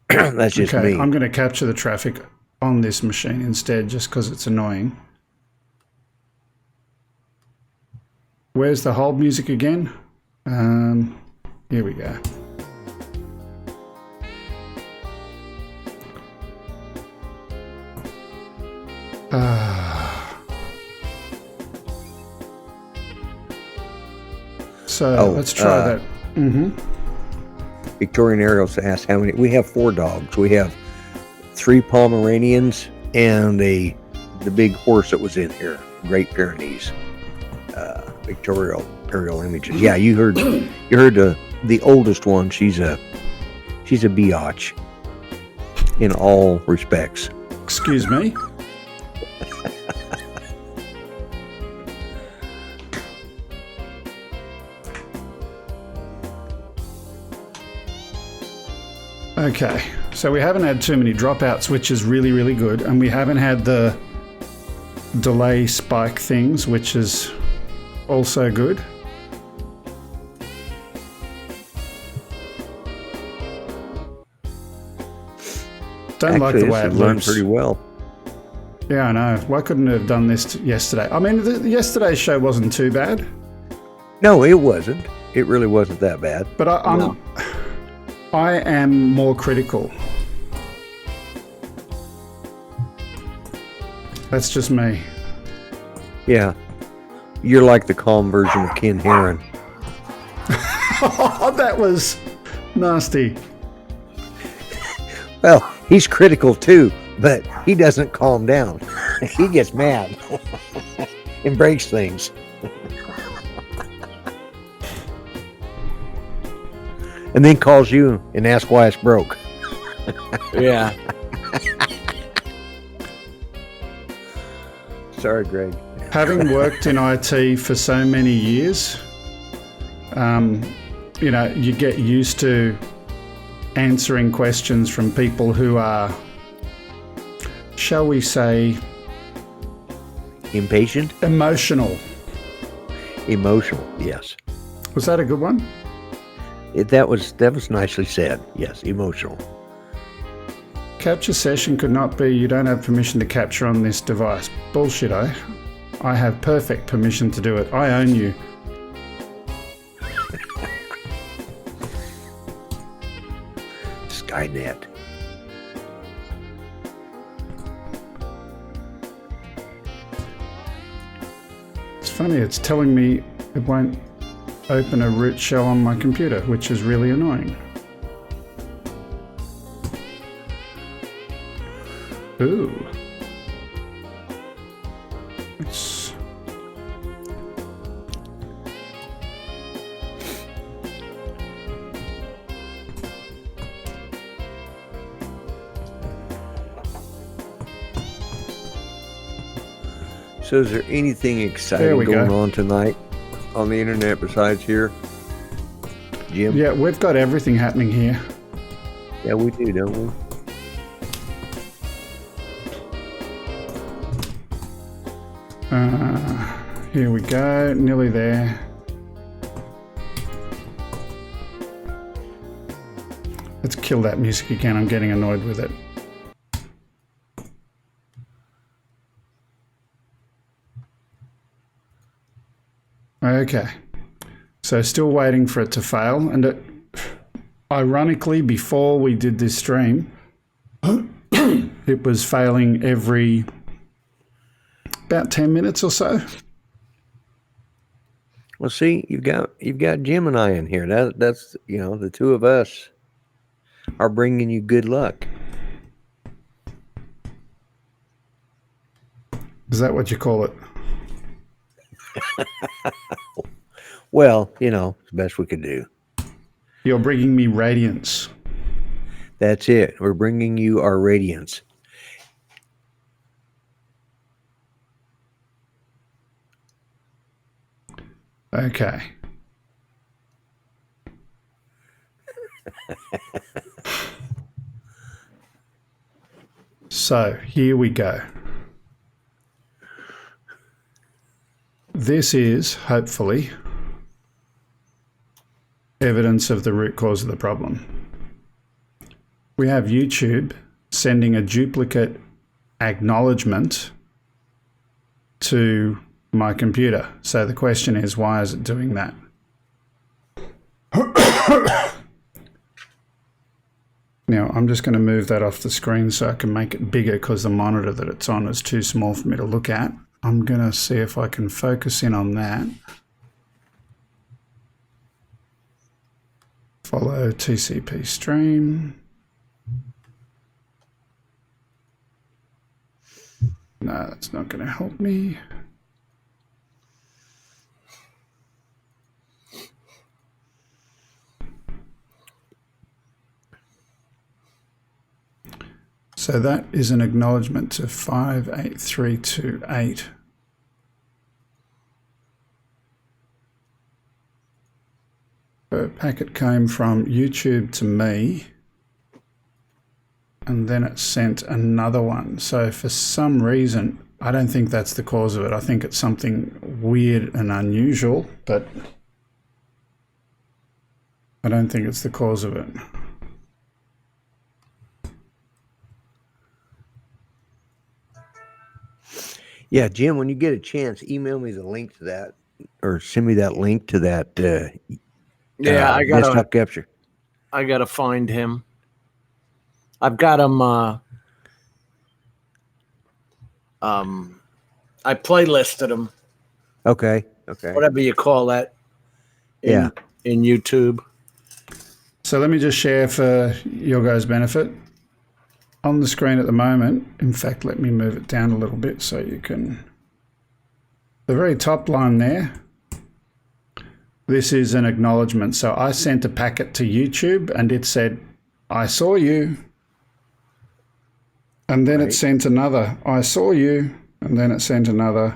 that's just me. I'm going to capture the traffic on this machine instead, just because it's annoying. Where's the hold music again? Here we go. So let's try that. Victorian Ariels asked how many. We have 4 dogs. We have 3 Pomeranians and the big horse that was in here, Great Pyrenees. Victorian Ariel images. Yeah, you heard the oldest one. She's a biatch in all respects. Excuse me. Okay, so we haven't had too many dropouts, which is really, really good. And we haven't had the delay spike things, which is also good. Don't like the way it runs loops. pretty well. Yeah, I know. Why couldn't I have done this yesterday? I mean, yesterday's show wasn't too bad, No, it wasn't. It really wasn't that bad. but I am more critical. That's just me. Yeah. You're like the calm version of Ken Heron. Oh, that was nasty. Well, he's critical too, but he doesn't calm down. He gets mad and breaks things. And then calls you and asks why it's broke. Yeah. Sorry, Greg. Having worked in IT for so many years, you get used to answering questions from people who are, shall we say, Impatient? emotional. Emotional, yes. Was that a good one? That was nicely said. Yes, emotional. Capture session could not be, you don't have permission to capture on this device. Bullshit, I have perfect permission to do it. I own you. Skynet. It's funny, it's telling me it won't open a root shell on my computer, which is really annoying. Ooh. It's... So is there anything There exciting we going go. on tonight on the internet besides here? Jim? Yeah, we've got everything happening here. Yeah, we do, don't we? Here we go, nearly there. Let's kill that music again, I'm getting annoyed with it. Okay, so still waiting for it to fail, and ironically, before we did this stream, it was failing every about 10 minutes or so. Well, see, you've got Jim and I in here. That's the two of us are bringing you good luck. Is that what you call it? Well, it's the best we could do. You're bringing me radiance. That's it. We're bringing you our radiance. Okay. So here we go. This is, hopefully, evidence of the root cause of the problem. We have YouTube sending a duplicate acknowledgement to my computer. So the question is, why is it doing that? Now, I'm just going to move that off the screen so I can make it bigger because the monitor that it's on is too small for me to look at. I'm going to see if I can focus in on that. Follow TCP stream. No, that's not going to help me. So that is an acknowledgement to 58328. The packet came from YouTube to me, and then it sent another one. So for some reason, I don't think that's the cause of it. I think it's something weird and unusual, but I don't think it's the cause of it. Yeah, Jim, when you get a chance, email me the link to that, or send me that link to that. I desktop capture. I gotta find him. I've got him. I playlisted him. Okay. Whatever you call that. In YouTube. So let me just share for your guys' benefit. On the screen at the moment, in fact, let me move it down a little bit so you can... The very top line there, this is an acknowledgement. So I sent a packet to YouTube and it said, I saw you. And then it sent another, I saw you. And then it sent another,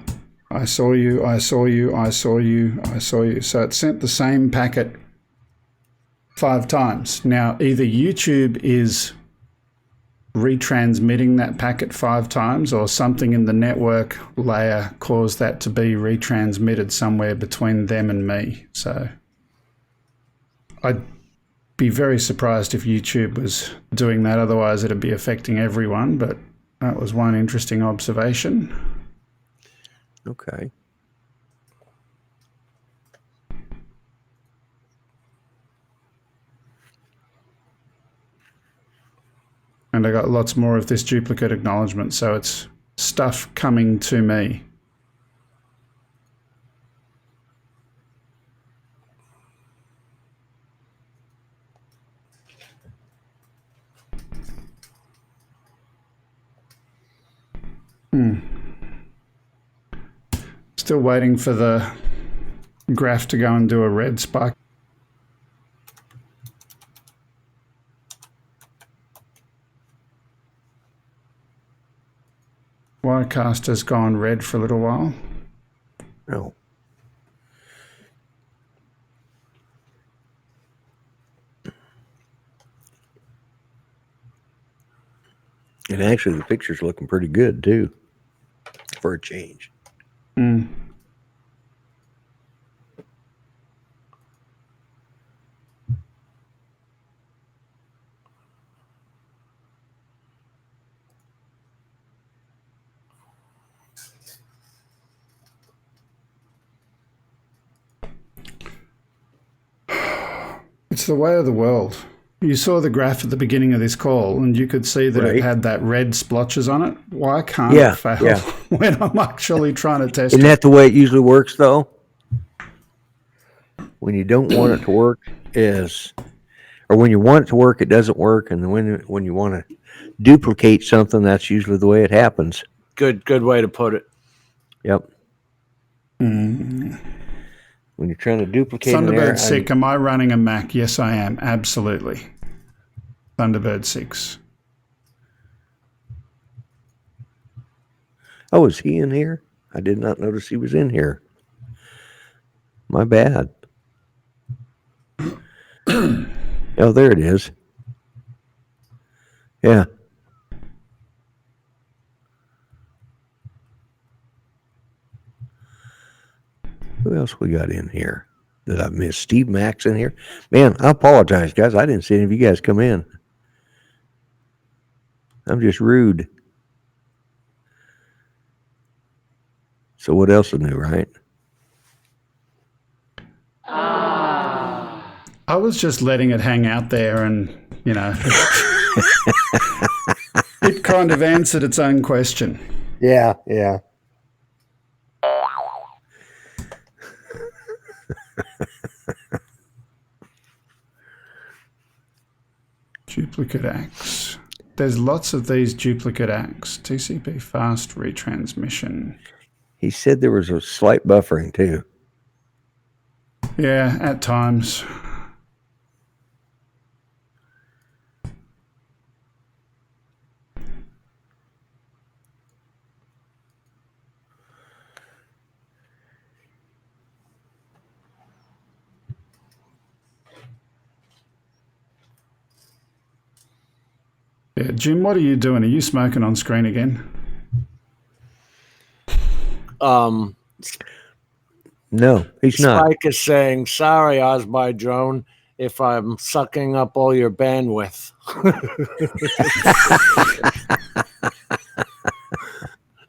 I saw you, I saw you, I saw you, I saw you. So it sent the same packet 5 times. Now, either YouTube is retransmitting that packet 5 times or something in the network layer caused that to be retransmitted somewhere between them and me. So I'd be very surprised if YouTube was doing that. Otherwise, it'd be affecting everyone. But that was one interesting observation. Okay. And I got lots more of this duplicate acknowledgement. So it's stuff coming to me. Still waiting for the graph to go and do a red spike. Wirecast has gone red for a little while. No. And actually, the picture's looking pretty good, too, for a change. It's the way of the world. You saw the graph at the beginning of this call and you could see that it had that red splotches on it. Why can't it fail when I'm actually trying to test Isn't that the way it usually works, though? When you don't want it to work or when you want it to work, it doesn't work. And when you want to duplicate something, that's usually the way it happens. Good way to put it. Yep. When you're trying to duplicate Thunderbird 6, am I running a Mac? Yes, I am. Absolutely. Thunderbird 6. Oh, is he in here? I did not notice he was in here. My bad. Oh, there it is. Yeah. Who else we got in here that I missed? Steve Mack's in here. Man, I apologize, guys. I didn't see any of you guys come in. I'm just rude. So what else is new, right? I was just letting it hang out there and, it kind of answered its own question. Yeah. Duplicate acts. There's lots of these duplicate acts. TCP fast retransmission. He said there was a slight buffering too. Yeah, at times. Yeah, Jim, what are you doing? Are you smoking on screen again? No, he's not. Spike is saying, sorry, Osby Drone, if I'm sucking up all your bandwidth.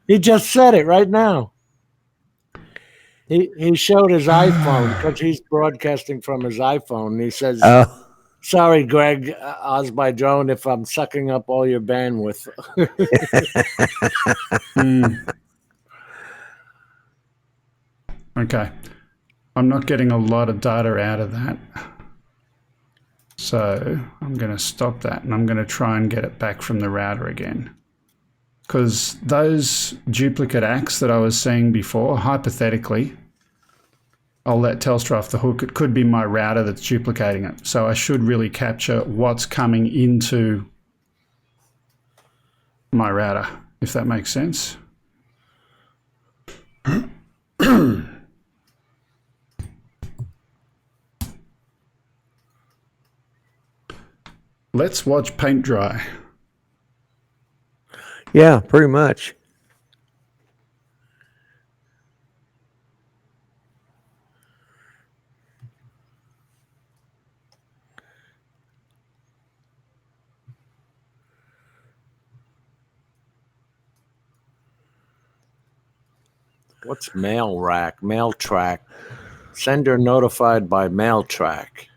He just said it right now. He showed his iPhone because he's broadcasting from his iPhone. And he says, Oh, sorry, Greg, Osby Drone, if I'm sucking up all your bandwidth. Okay. I'm not getting a lot of data out of that. So I'm going to stop that and I'm going to try and get it back from the router again. Because those duplicate acts that I was seeing before, hypothetically, I'll let Telstra off the hook. It could be my router that's duplicating it. So I should really capture what's coming into my router, if that makes sense. Let's watch paint dry. yeah, pretty much. What's mail rack? Mail track. Sender notified by mail track.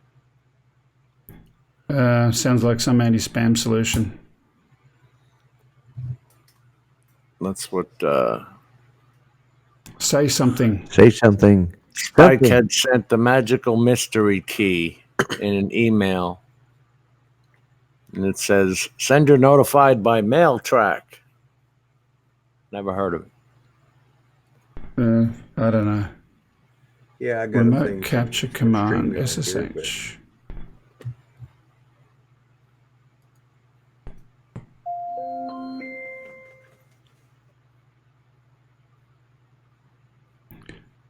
Sounds like some anti-spam solution. That's what Say something. Say something. Spike had sent the magical mystery key in an email. And it says, sender notified by mail track. Never heard of it. I don't know. Yeah, I got Remote capture command, SSH.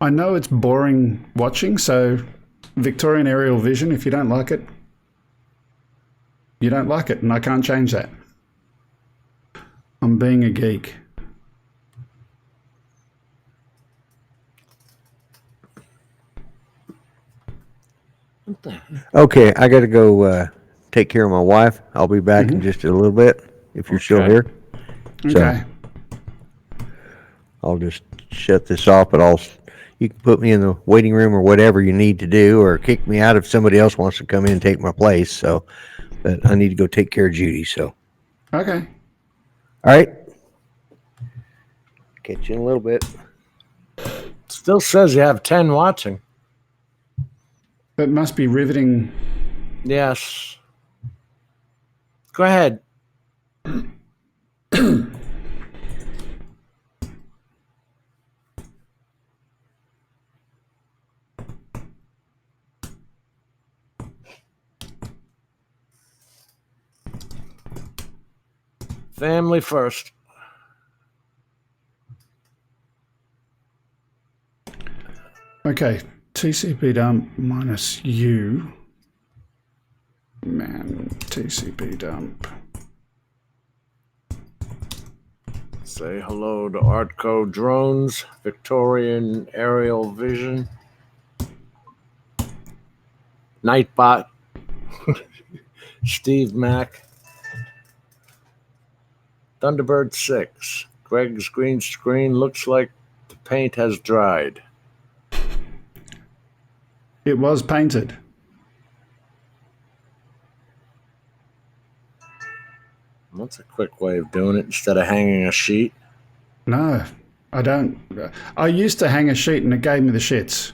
I know it's boring watching, so Victorian Aerial Vision, if you don't like it, you don't like it, and I can't change that. I'm being a geek. Okay, I got to go take care of my wife. I'll be back in just a little bit if you're still Okay. here. Okay. I'll just shut this off, but you can put me in the waiting room or whatever you need to do, or kick me out if somebody else wants to come in and take my place. So, but I need to go take care of Judy. So, Okay. all right. Catch you in a little bit. Still says you have 10 watching. That must be riveting. Yes. Go ahead. Family first. Okay. TCP dump minus U. Man, TCP dump. Say hello to Artco Drones, Victorian Aerial Vision, Nightbot, Steve Mack, Thunderbird 6. Greg's green screen looks like the paint has dried. It was painted. That's a quick way of doing it instead of hanging a sheet. No, I don't. I used to hang a sheet and it gave me the shits.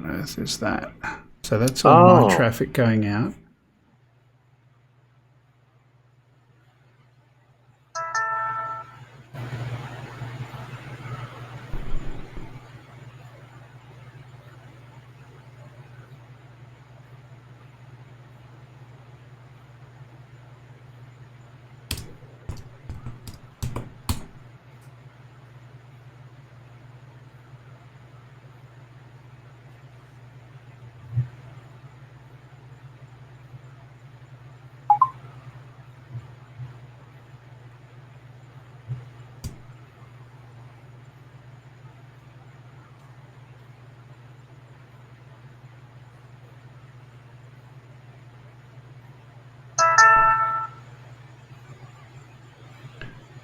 on earth is that? So that's all my Oh. traffic going out.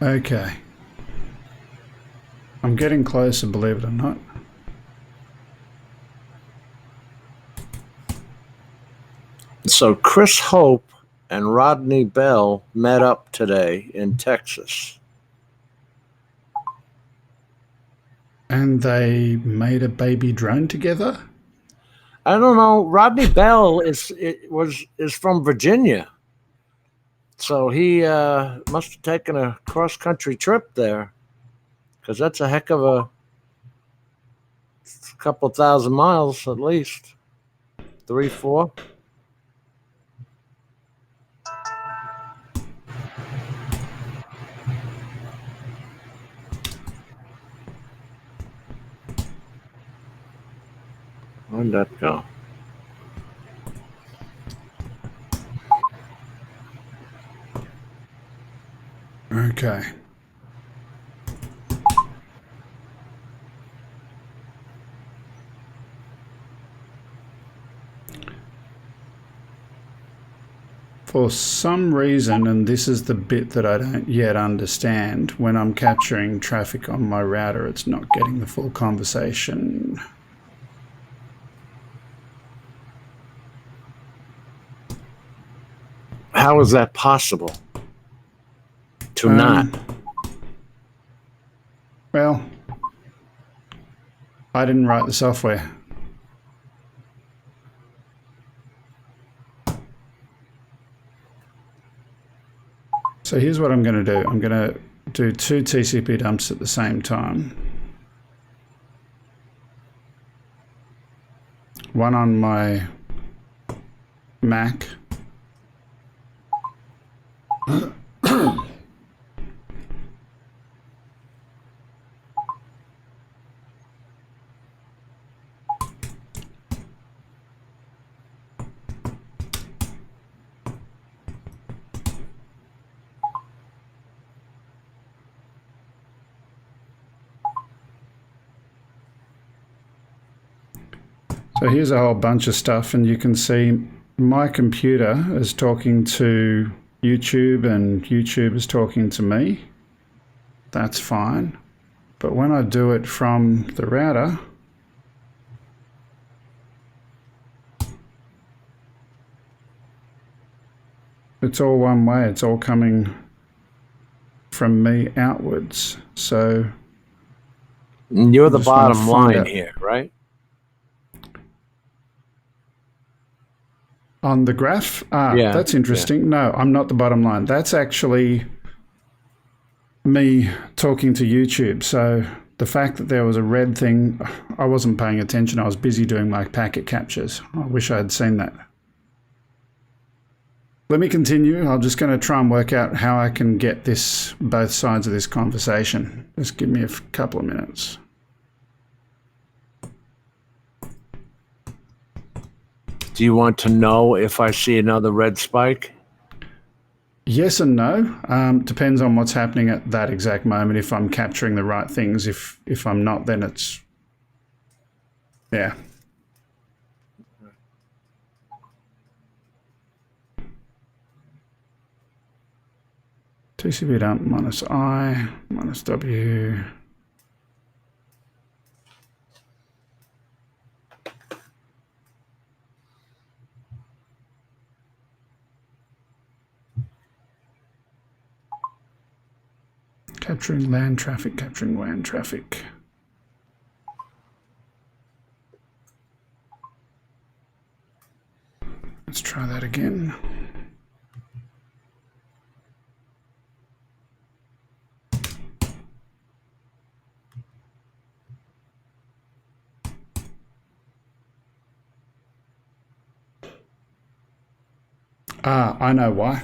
Okay. I'm getting closer, believe it or not. So Chris Hope and Rodney Bell met up today in Texas. And they made a baby drone together? I don't know. Rodney Bell is from Virginia, so he must have taken a cross country trip there, because that's a heck of a couple thousand miles at least, 3, 4. Where'd that go? Okay. For some reason, and this is the bit that I don't yet understand, when I'm capturing traffic on my router, it's not getting the full conversation. How is that possible? To not. Well, I didn't write the software. So here's what I'm going to do. I'm going to do 2 TCP dumps at the same time. One on my Mac. So here's a whole bunch of stuff, and you can see my computer is talking to YouTube and YouTube is talking to me. That's fine. But when I do it from the router, it's all one way. It's all coming from me outwards. So You're the just wanna bottom find line out. here, right? On the graph? Yeah, That's interesting. No, I'm not the bottom line. That's actually me talking to YouTube. So the fact that there was a red thing, I wasn't paying attention. I was busy doing my packet captures. I wish I had seen that. Let me continue. I'm just going to try and work out how I can get this, both sides of this conversation. Just give me a couple of minutes. Do you want to know if I see another red spike? Yes and no. Depends on what's happening at that exact moment. If I'm capturing the right things. If I'm not, then it's, yeah. TCP dump minus I minus W. Capturing LAN traffic, capturing WAN traffic. Let's try that again. Ah, I know why.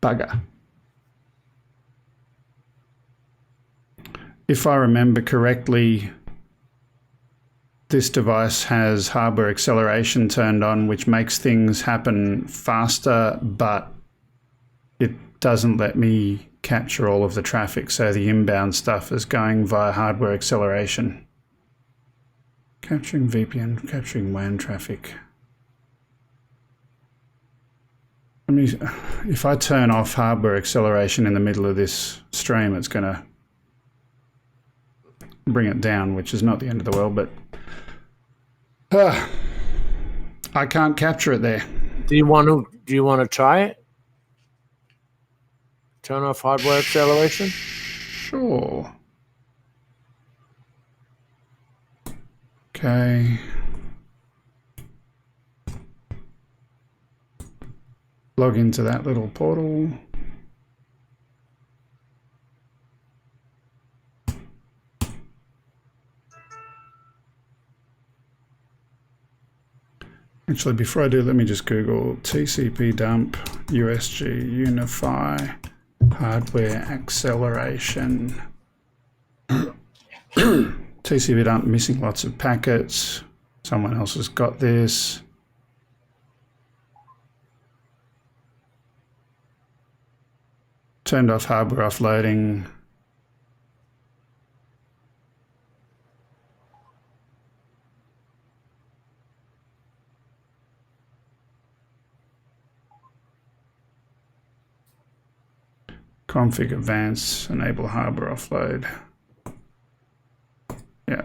Bugger. If I remember correctly, this device has hardware acceleration turned on, which makes things happen faster, but it doesn't let me capture all of the traffic. So the inbound stuff is going via hardware acceleration. Capturing VPN, capturing WAN traffic. If I turn off hardware acceleration in the middle of this stream, it's going to bring it down, which is not the end of the world, but I can't capture it there. Do you want to try it? Turn off hardware acceleration? Sure. Okay. Log into that little portal. Actually, before I do, let me just Google TCP dump USG Unify hardware acceleration. TCP dump missing lots of packets. Someone else has got this. Turned off hardware offloading. Config advance, enable hardware offload. Yeah,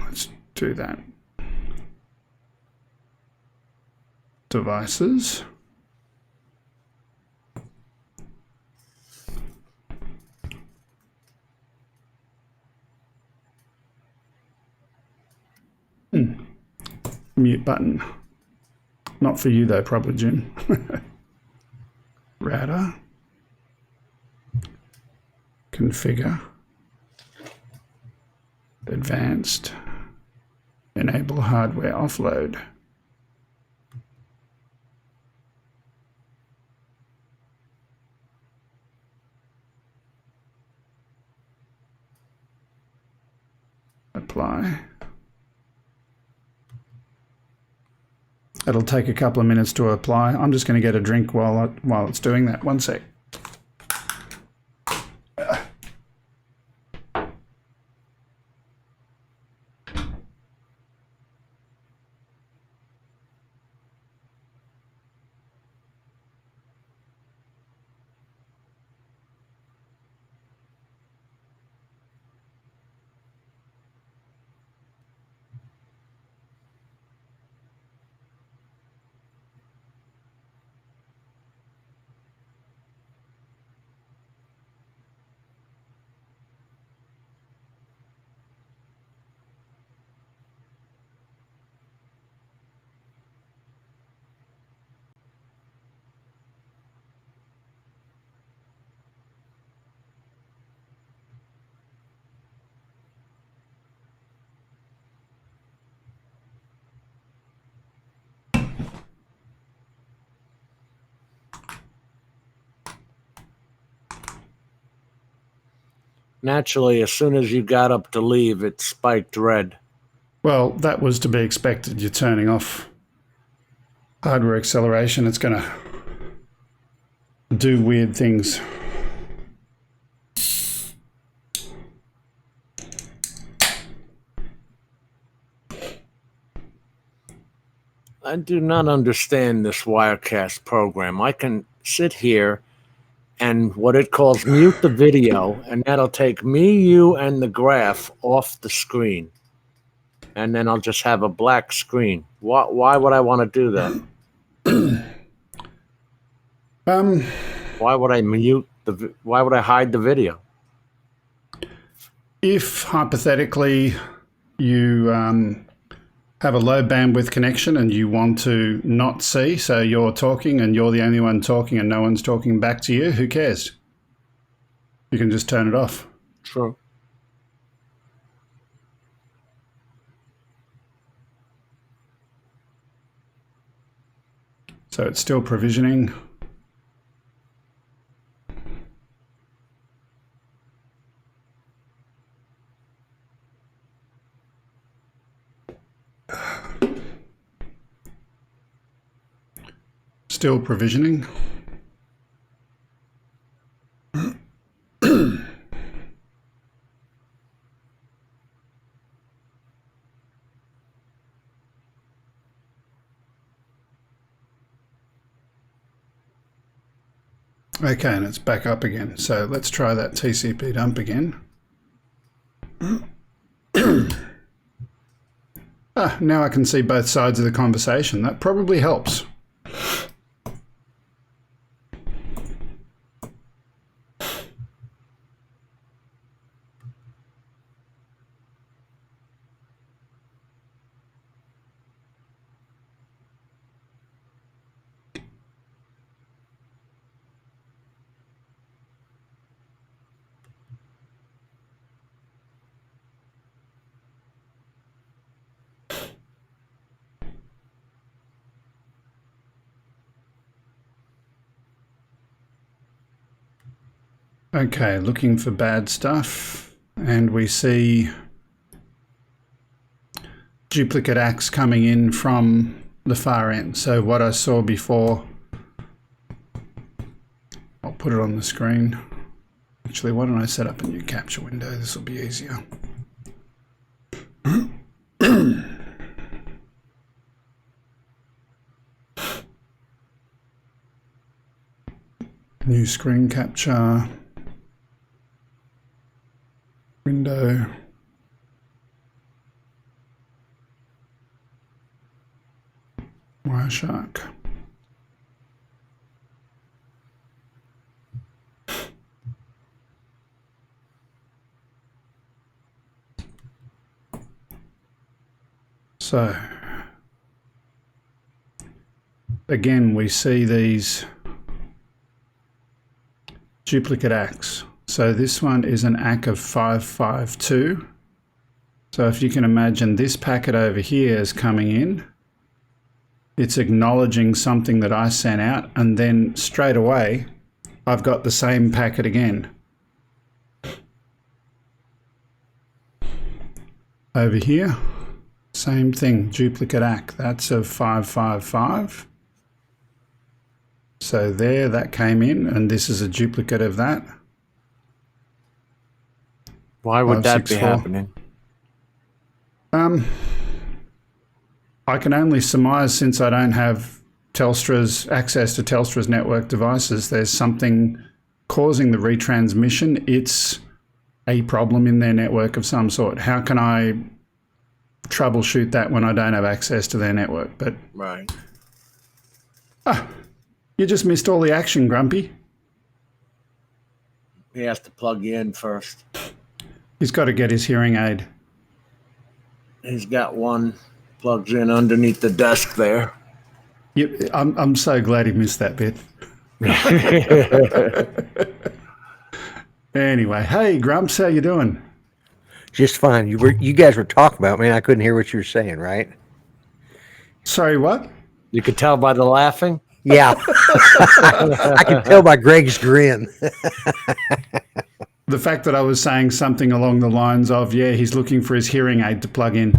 let's do that. Devices. Mute button. Not for you though, probably, Jim. Router. Configure. Advanced. Enable hardware offload. Apply. It'll take a couple of minutes to apply. I'm just going to get a drink while it's doing that. One sec. Naturally, as soon as you got up to leave, it spiked red. Well, that was to be expected. You're turning off hardware acceleration. It's going to do weird things. I do not understand this Wirecast program. I can sit here and what it calls mute the video, and that'll take me, you, and the graph off the screen. And then I'll just have a black screen. Why would I want to do that? Why would I mute why would I hide the video? If hypothetically you have a low bandwidth connection and you want to not see, so you're talking and you're the only one talking and no one's talking back to you, who cares? You can just turn it off. True. So it's still provisioning. Still provisioning. Okay, and it's back up again. So let's try that TCP dump again. Now I can see both sides of the conversation. That probably helps. Okay, looking for bad stuff, and we see duplicate ACKs coming in from the far end. So what I saw before, I'll put it on the screen. Actually, why don't I set up a new capture window? This will be easier. New screen capture. Window. Wireshark. So, again, we see these duplicate ACKs. So this one is an ACK of 552. So if you can imagine this packet over here is coming in, it's acknowledging something that I sent out, and then straight away, I've got the same packet again. Over here, same thing, duplicate ACK, that's of 555. So there, that came in, and this is a duplicate of that. Why would that be 564. happening? I can only surmise, since I don't have Telstra's access to Telstra's network devices, there's something causing the retransmission. It's a problem in their network of some sort. How can I troubleshoot that when I don't have access to their network? But Right. you just missed all the action, Grumpy. He has to plug you in first. He's got to get his hearing aid. He's got one plugs in underneath the desk there. Yep, I'm so glad he missed that bit. Anyway, hey Grumps, how you doing? Just fine. You guys were talking about me. I couldn't hear what you were saying, right? Sorry, what? You could tell by the laughing. Yeah. I could tell by Greg's grin. The fact that I was saying something along the lines of, yeah, he's looking for his hearing aid to plug in.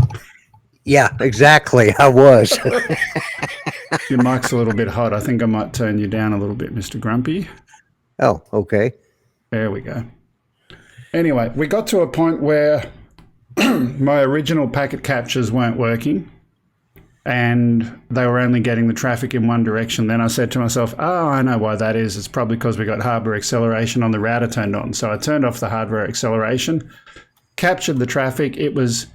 Yeah, exactly. I was. Your mic's a little bit hot. I think I might turn you down a little bit, Mr. Grumpy. Oh, okay. There we go. Anyway, we got to a point where my original packet captures weren't working and they were only getting the traffic in one direction. Then I said to myself, oh, I know why that is. It's probably because we got hardware acceleration on the router turned on. So I turned off the hardware acceleration, captured the traffic. It was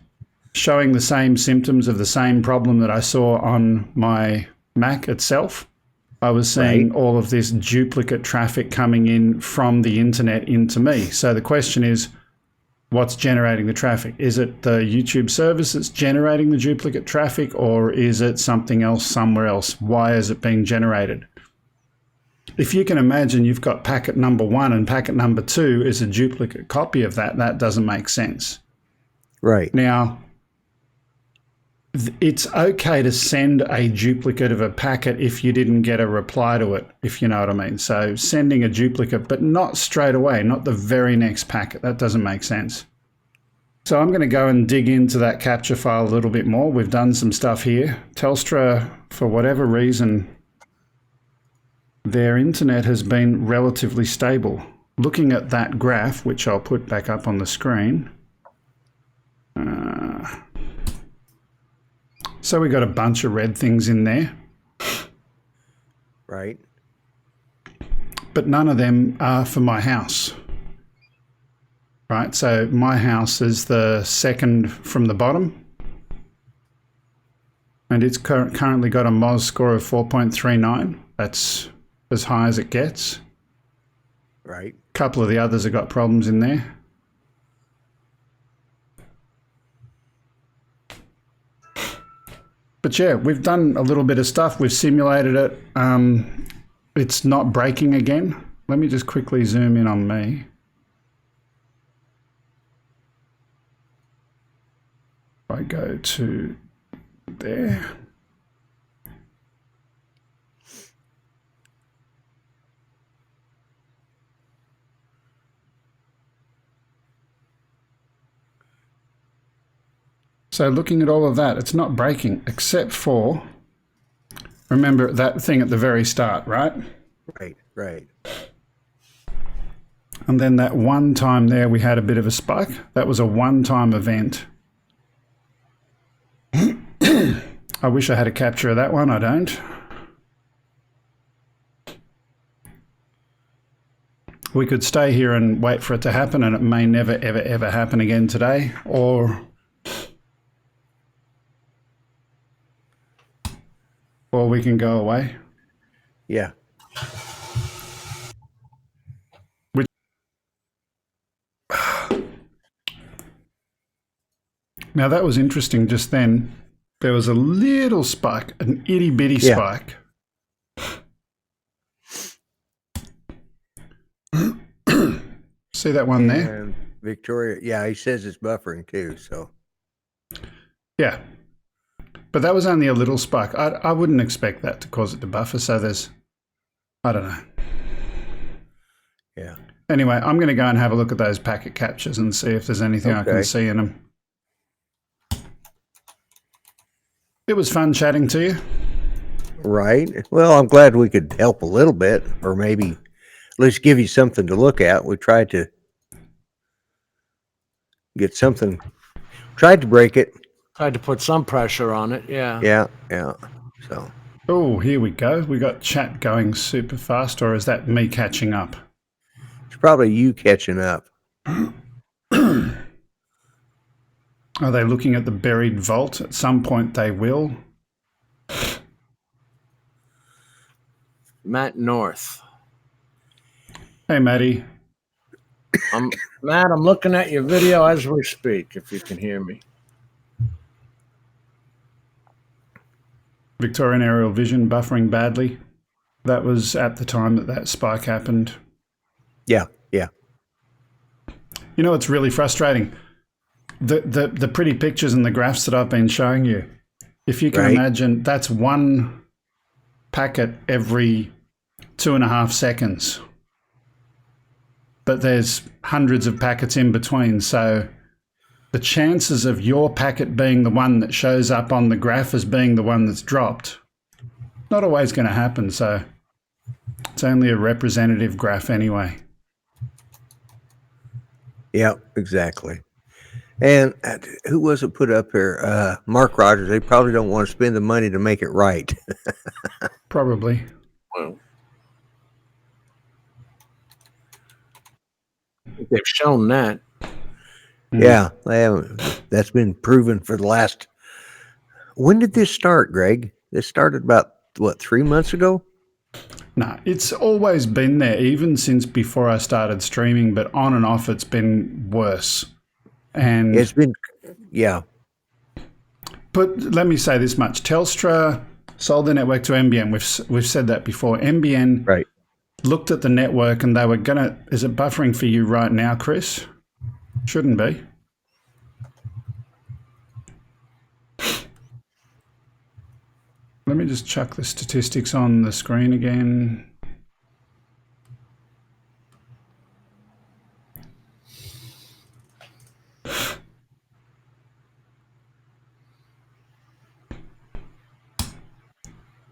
showing the same symptoms of the same problem that I saw on my Mac itself. I was seeing all of this duplicate traffic coming in from the internet into me. So the question is, what's generating the traffic. Is it the YouTube service that's generating the duplicate traffic, or is it something else somewhere else? Why is it being generated? If you can imagine you've got packet number 1 and packet number 2 is a duplicate copy of that, that doesn't make sense. Right. Now, it's okay to send a duplicate of a packet if you didn't get a reply to it, if you know what I mean. So sending a duplicate, but not straight away, not the very next packet. That doesn't make sense. So I'm going to go and dig into that capture file a little bit more. We've done some stuff here. Telstra, for whatever reason, their internet has been relatively stable. Looking at that graph, which I'll put back up on the screen. So we got a bunch of red things in there. Right. But none of them are for my house. Right, so my house is the second from the bottom. And it's currently got a Moz score of 4.39. That's as high as it gets. Right. A couple of the others have got problems in there. But yeah, we've done a little bit of stuff. We've simulated it. It's not breaking again. Let me just quickly zoom in on me. If I go to there. So looking at all of that, it's not breaking except for, remember that thing at the very start, right? Right. Right. And then that one time there we had a bit of a spike. That was a one-time event. I wish I had a capture of that one. I don't. We could stay here and wait for it to happen, and it may never, ever, ever happen again today, or we can go away. Yeah. Now that was interesting just then. There was a little spike, an itty bitty spike. See that one there? And Victoria, yeah, he says it's buffering too, so. Yeah. But that was only a little spike. I wouldn't expect that to cause it to buffer, so there's, I don't know. Yeah. Anyway, I'm going to go and have a look at those packet captures and see if there's anything I can see in them. It was fun chatting to you. Right. Well, I'm glad we could help a little bit, or maybe at least give you something to look at. We tried to get something, tried to break it. Tried to put some pressure on it, yeah. Yeah, yeah. So. Oh, here we go. We got chat going super fast, or is that me catching up? It's probably you catching up. Are they looking at the buried vault? At some point they will. Matt North. Hey, Matty. Matt, I'm looking at your video as we speak, if you can hear me. Victorian Aerial Vision buffering badly. That was at the time that spike happened. Yeah, yeah. You know, it's really frustrating. The pretty pictures and the graphs that I've been showing you, if you can imagine, that's one packet every 2.5 seconds. But there's hundreds of packets in between, so the chances of your packet being the one that shows up on the graph as being the one that's dropped, not always going to happen, so it's only a representative graph anyway. Yeah, exactly. And who was it put up here? Mark Rogers. They probably don't want to spend the money to make it right. Probably. Well, they've shown that. Yeah, they haven't. That's been proven for the last. When did this start, Greg? This started about, what, 3 months ago? No, it's always been there, even since before I started streaming, but on and off it's been worse. And It's been, yeah. but let me say this much: Telstra sold the network to NBN. We've said that before. NBN Right. looked at the network and they were gonna. Is it buffering for you right now, Chris? Shouldn't be. Let me just chuck the statistics on the screen again.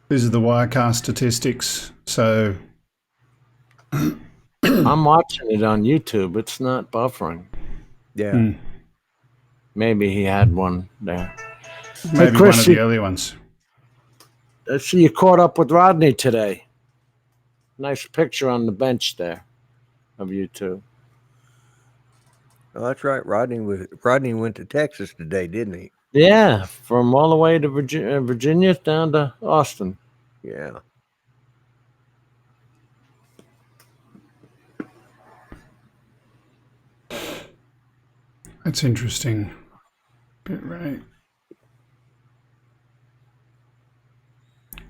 This is the Wirecast statistics. So I'm watching it on YouTube. It's not buffering. Yeah. Maybe he had one there. maybe Chris, one of the early ones. I see you caught up with Rodney today. Nice picture on the bench there of you two. Oh, that's right. Rodney went to Texas today, didn't he? Yeah, from all the way to Virginia down to Austin. Yeah. That's interesting. Bit rate.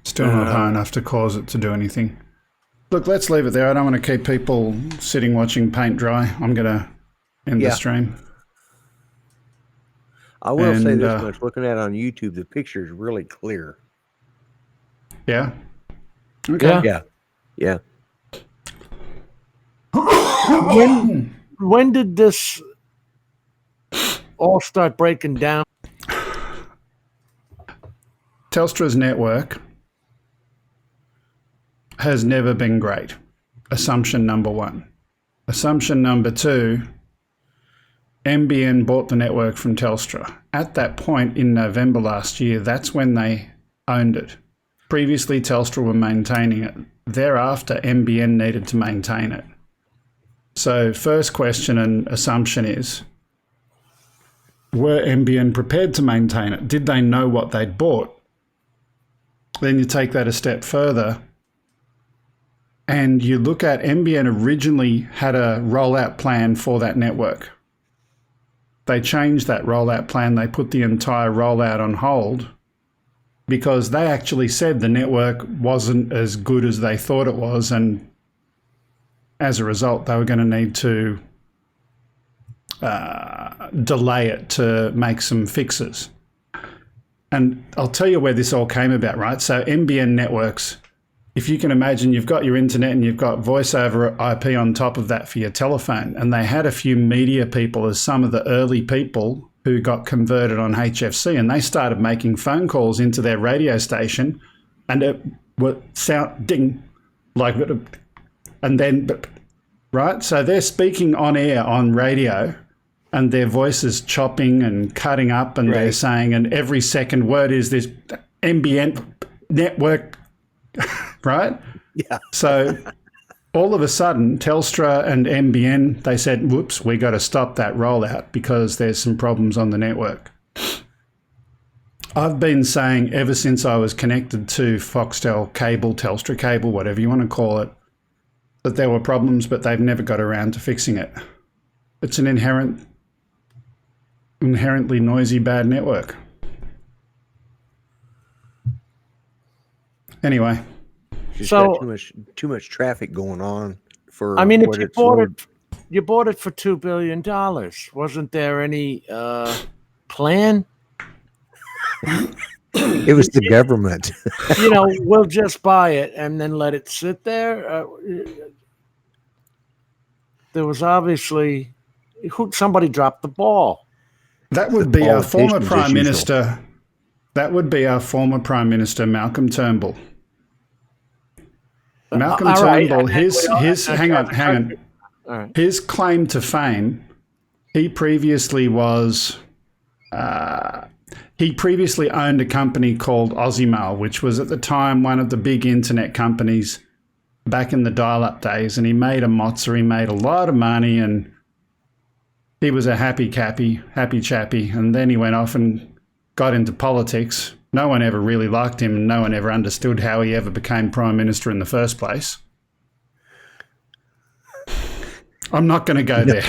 Still not high enough to cause it to do anything. Look, let's leave it there. I don't want to keep people sitting watching paint dry. I'm going to end the stream. I will say And, this much. Looking at it on YouTube, the picture is really clear. Yeah? Okay. Yeah. Yeah. Yeah. When did this all start breaking down? Telstra's network has never been great. Assumption number one. Assumption number two, NBN bought the network from Telstra. At that point in November last year, that's when they owned it. Previously, Telstra were maintaining it. Thereafter, NBN needed to maintain it. So first question and assumption is, were NBN prepared to maintain it? Did they know what they'd bought? Then you take that a step further and you look at NBN originally had a rollout plan for that network. They changed that rollout plan. They put the entire rollout on hold because they actually said the network wasn't as good as they thought it was, and as a result, they were going to need to delay it to make some fixes. And I'll tell you where this all came about, right? So NBN networks, if you can imagine, you've got your internet and you've got voice over IP on top of that for your telephone. And they had a few media people as some of the early people who got converted on HFC, and they started making phone calls into their radio station and it would sound ding, like, and then, right? So they're speaking on air on radio and their voice is chopping and cutting up, and they're saying, and every second word is this NBN network, right? Yeah. So all of a sudden, Telstra and NBN, they said, whoops, we got to stop that rollout because there's some problems on the network. I've been saying ever since I was connected to Foxtel cable, Telstra cable, whatever you want to call it, that there were problems, but they've never got around to fixing it. It's an inherently noisy, bad network. Anyway. Just So- got too much traffic going on for. I mean, if what you it's bought worth. it, you bought it for $2 billion. Wasn't there any plan? It was the government. You know, we'll just buy it and then let it sit there. There was obviously somebody dropped the ball. That would be our former Politicians, Prime as usual. Minister. That would be our former Prime Minister, Malcolm Turnbull. Malcolm all right. Turnbull, hang on. All right. His claim to fame, he previously was, he previously owned a company called Aussiemail, which was at the time one of the big internet companies back in the dial-up days, and he made a mozza, he made a lot of money, and he was a happy chappy, and then he went off and got into politics. No one ever really liked him, and no one ever understood how he ever became Prime Minister in the first place. I'm not going to go there.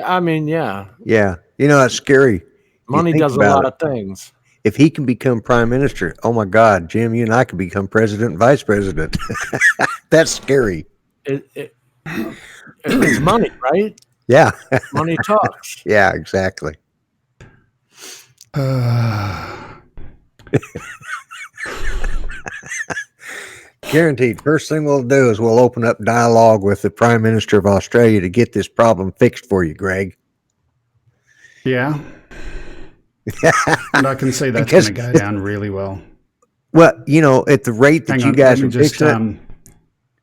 I mean, yeah. Yeah. You know, that's scary. Money think does a about lot it. of things. If he can become prime minister, oh my God, Jim, you and I could become president and vice president. That's scary. It's money, right? Yeah. Money talks. Yeah, exactly. Guaranteed. First thing we'll do is we'll open up dialogue with the Prime Minister of Australia to get this problem fixed for you, Greg. Yeah. And I can see that's going to go down really well. Well, you know, at the rate that Hang you on, guys let are me just, fixing it,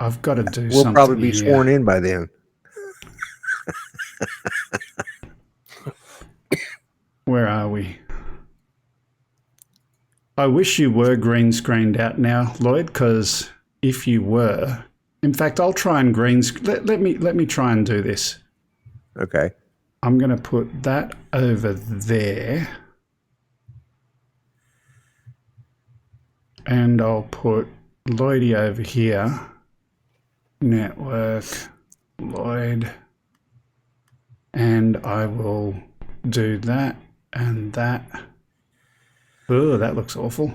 I've got to do we'll something probably be here. sworn in by then. Where are we? I wish you were green screened out now, Lloyd, because if you were, in fact, I'll try and let me try and do this. Okay. I'm going to put that over there. And I'll put Lloydie over here. Network, Lloyd. And I will do that and that. Oh, that looks awful.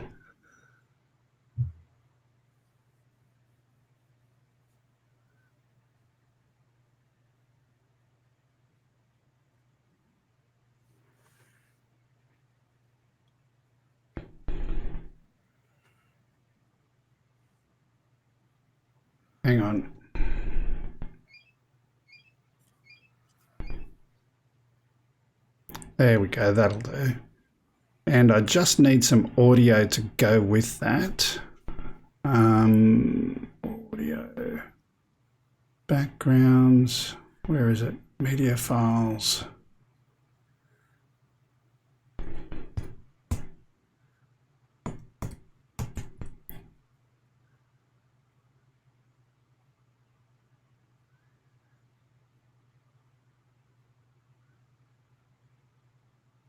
Hang on. There we go, that'll do. And I just need some audio to go with that. Audio. Backgrounds. Where is it? Media files.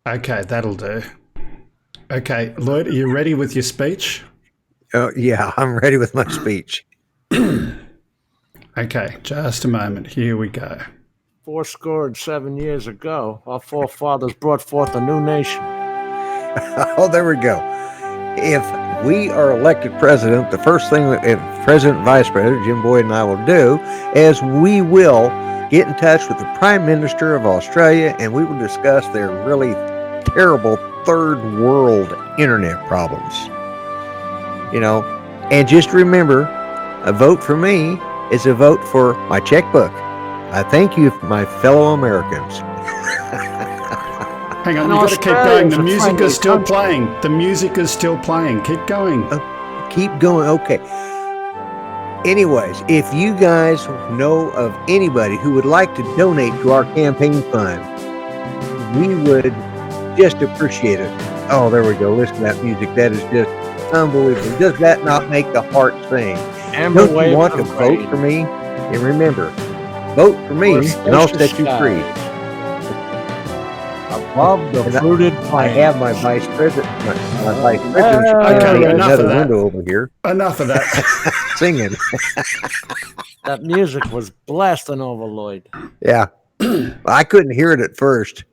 Okay, that'll do. Okay, Lloyd, are you ready with your speech? Oh, yeah, I'm ready with my speech. Okay, just a moment. Here we go. 7 years ago, our forefathers brought forth a new nation. Oh, there we go. If we are elected president, the first thing that President and Vice President Jim Boyd and I will do is we will get in touch with the Prime Minister of Australia and we will discuss their really terrible third world internet problems. You know, and just remember, a vote for me is a vote for my checkbook. I thank you, my fellow Americans. Hang on, And you've got to keep going. The Australians are music friendly is still country. playing. The music is still playing. Keep going. Keep going. Okay. Anyways, if you guys know of anybody who would like to donate to our campaign fund, we would just appreciate it. Oh, there we go. Listen to that music. That is just unbelievable. Does that not make the heart sing? Amber Don't wave you want to of vote rain. for me? And remember, vote for me We're and I'll supposed to set you sky. free. Above the And fruited I plain. have my vice president, my vice president Okay, candidate in enough another of that. window over here Enough of that. singing. That music was blasting over, Lloyd. Yeah. I couldn't hear it at first.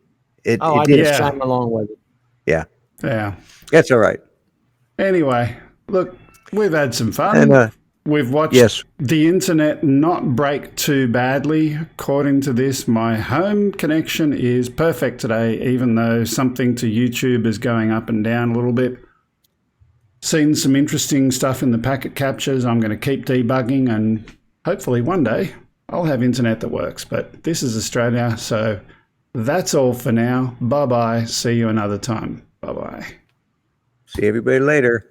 It I did. just Yeah. sang along with it. Yeah. Yeah. That's all right. Anyway, look, we've had some fun. And We've watched yes. the internet not break too badly. According to this, my home connection is perfect today, even though something to YouTube is going up and down a little bit. Seen some interesting stuff in the packet captures. I'm going to keep debugging and hopefully one day I'll have internet that works. But this is Australia, so that's all for now. Bye-bye. See you another time. Bye-bye. See everybody later.